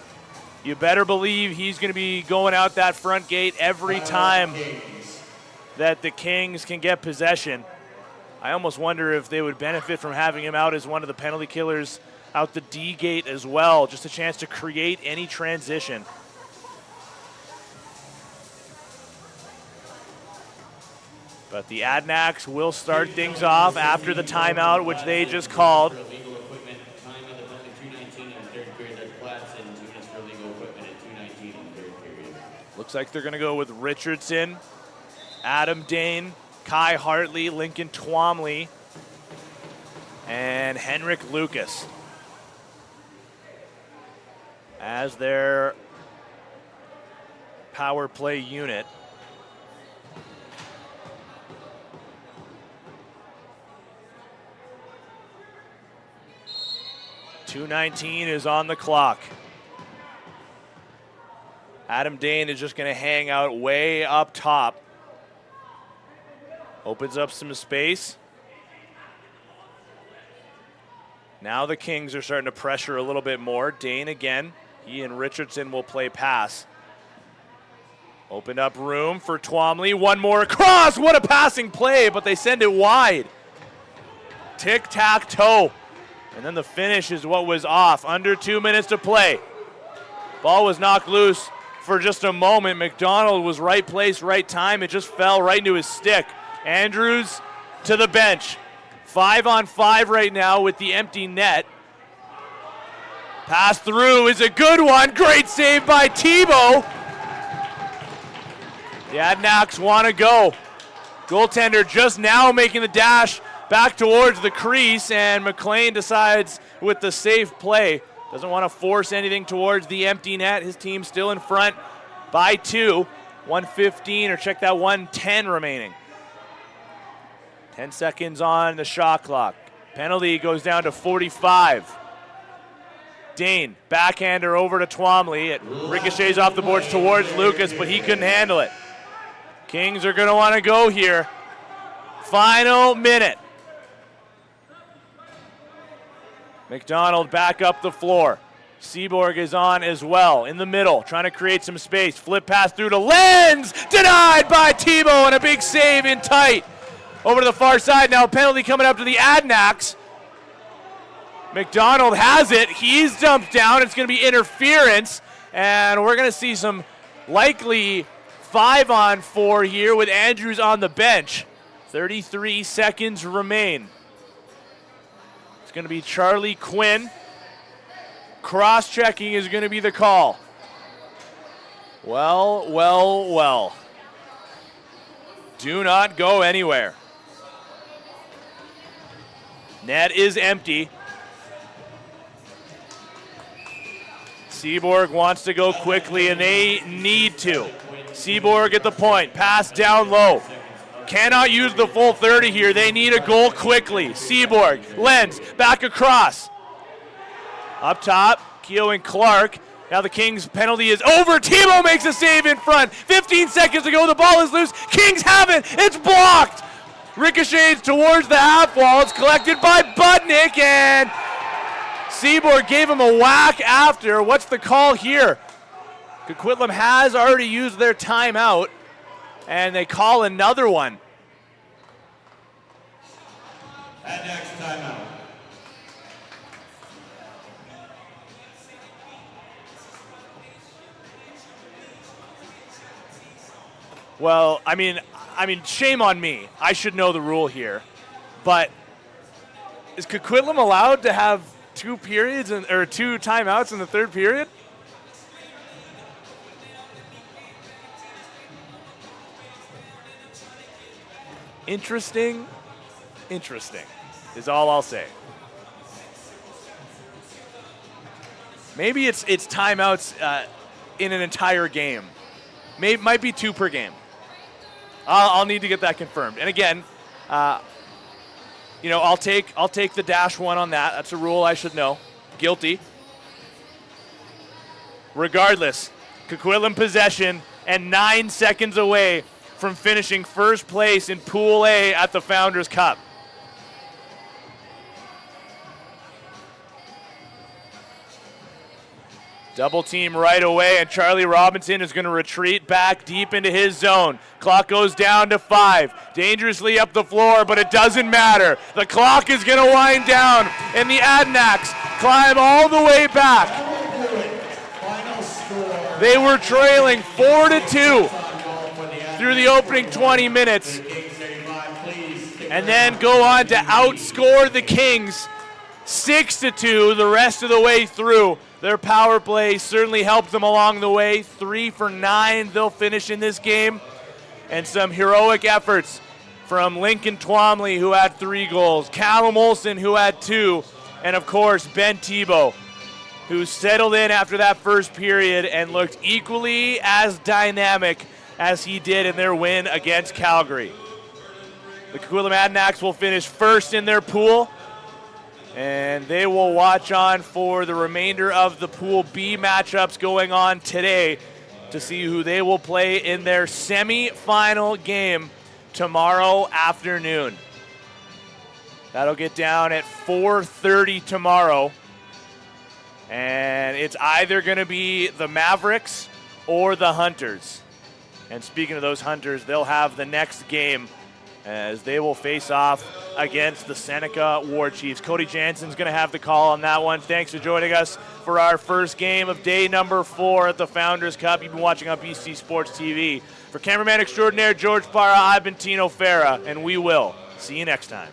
You better believe he's going to be going out that front gate every time that the Kings can get possession. I almost wonder if they would benefit from having him out as one of the penalty killers out the D gate as well. Just a chance to create any transition. But the Adanacs will start things off after the timeout, which they just called. Looks like they're going to go with Richardson, Adam Dane, Kai Hartley, Lincoln Twomley, and Henrik Lucas as their power play unit. .219 is on the clock. Adam Dane is just going to hang out way up top. Opens up some space. Now the Kings are starting to pressure a little bit more. Dane again. He and Richardson will play pass. Open up room for Twomley. One more across. What a passing play, but they send it wide. Tic-tac-toe. And then the finish is what was off. Under 2 minutes to play. Ball was knocked loose for just a moment. McDonald was right place, right time. It just fell right into his stick. Andrews to the bench. 5-on-5 right now with the empty net. Pass through is a good one. Great save by Tebow. The Adanacs want to go. Goaltender just now making the dash back towards the crease, and McLean decides with the safe play. Doesn't want to force anything towards the empty net. His team still in front by 2. 1:15, or check that, 1:10 remaining. 10 seconds on the shot clock. Penalty goes down to 45. Dane, backhander over to Twomley. It ricochets off the boards towards Lucas, but he couldn't handle it. Kings are going to want to go here. Final minute. McDonald back up the floor. Seaborg is on as well, in the middle, trying to create some space. Flip pass through to Lenz, denied by Tebow, and a big save in tight. Over to the far side now, penalty coming up to the Adanacs. McDonald has it, he's dumped down, it's going to be interference, and we're going to see some likely 5-on-4 here with Andrews on the bench. 33 seconds remain. It's going to be Charlie Quinn. Cross-checking is going to be the call. Well. Do not go anywhere. Net is empty. Seaborg wants to go quickly, and they need to. Seaborg at the point, pass down low. Cannot use the full 30 here. They need a goal quickly. Seaborg, Lenz, back across. Up top, Keogh and Clark. Now the Kings' penalty is over. Tebow makes a save in front. 15 seconds to go. The ball is loose. Kings have it. It's blocked. Ricochets towards the half wall. It's collected by Budnick, and Seaborg gave him a whack after. What's the call here? Coquitlam has already used their timeout, and they call another one. And next timeout. Well, I mean, shame on me. I should know the rule here, but is Coquitlam allowed to have 2 periods or 2 timeouts in the third period? Interesting is all I'll say. Maybe it's timeouts in an entire game. Might be 2 per game. I'll need to get that confirmed. And again, I'll take the -1 on that. That's a rule I should know. Guilty. Regardless, Coquitlam possession and 9 seconds away from finishing first place in Pool A at the Founders Cup. Double team right away, and Charlie Robinson is going to retreat back deep into his zone. Clock goes down to 5. Dangerously up the floor, but it doesn't matter. The clock is going to wind down, and the Adanacs climb all the way back. They were trailing 4-2 through the opening 20 minutes, and then go on to outscore the Kings 6-2 the rest of the way through. Their power play certainly helped them along the way. 3 for 9 they'll finish in this game. And some heroic efforts from Lincoln Twomley, who had 3 goals, Callum Olsen, who had 2, and of course Ben Tebow, who settled in after that first period and looked equally as dynamic as he did in their win against Calgary. The Coquitlam Adanacs will finish first in their pool, and they will watch on for the remainder of the Pool B matchups going on today to see who they will play in their semi-final game tomorrow afternoon. That'll get down at 4:30 tomorrow, and it's either going to be the Mavericks or the Hunters. And speaking of those Hunters, they'll have the next game as they will face off against the Seneca War Chiefs. Cody Jansen's going to have the call on that one. Thanks for joining us for our first game of day number 4 at the Founders Cup. You've been watching on BC Sports TV. For cameraman extraordinaire George Parra, I've been Tino Farah, and we will see you next time.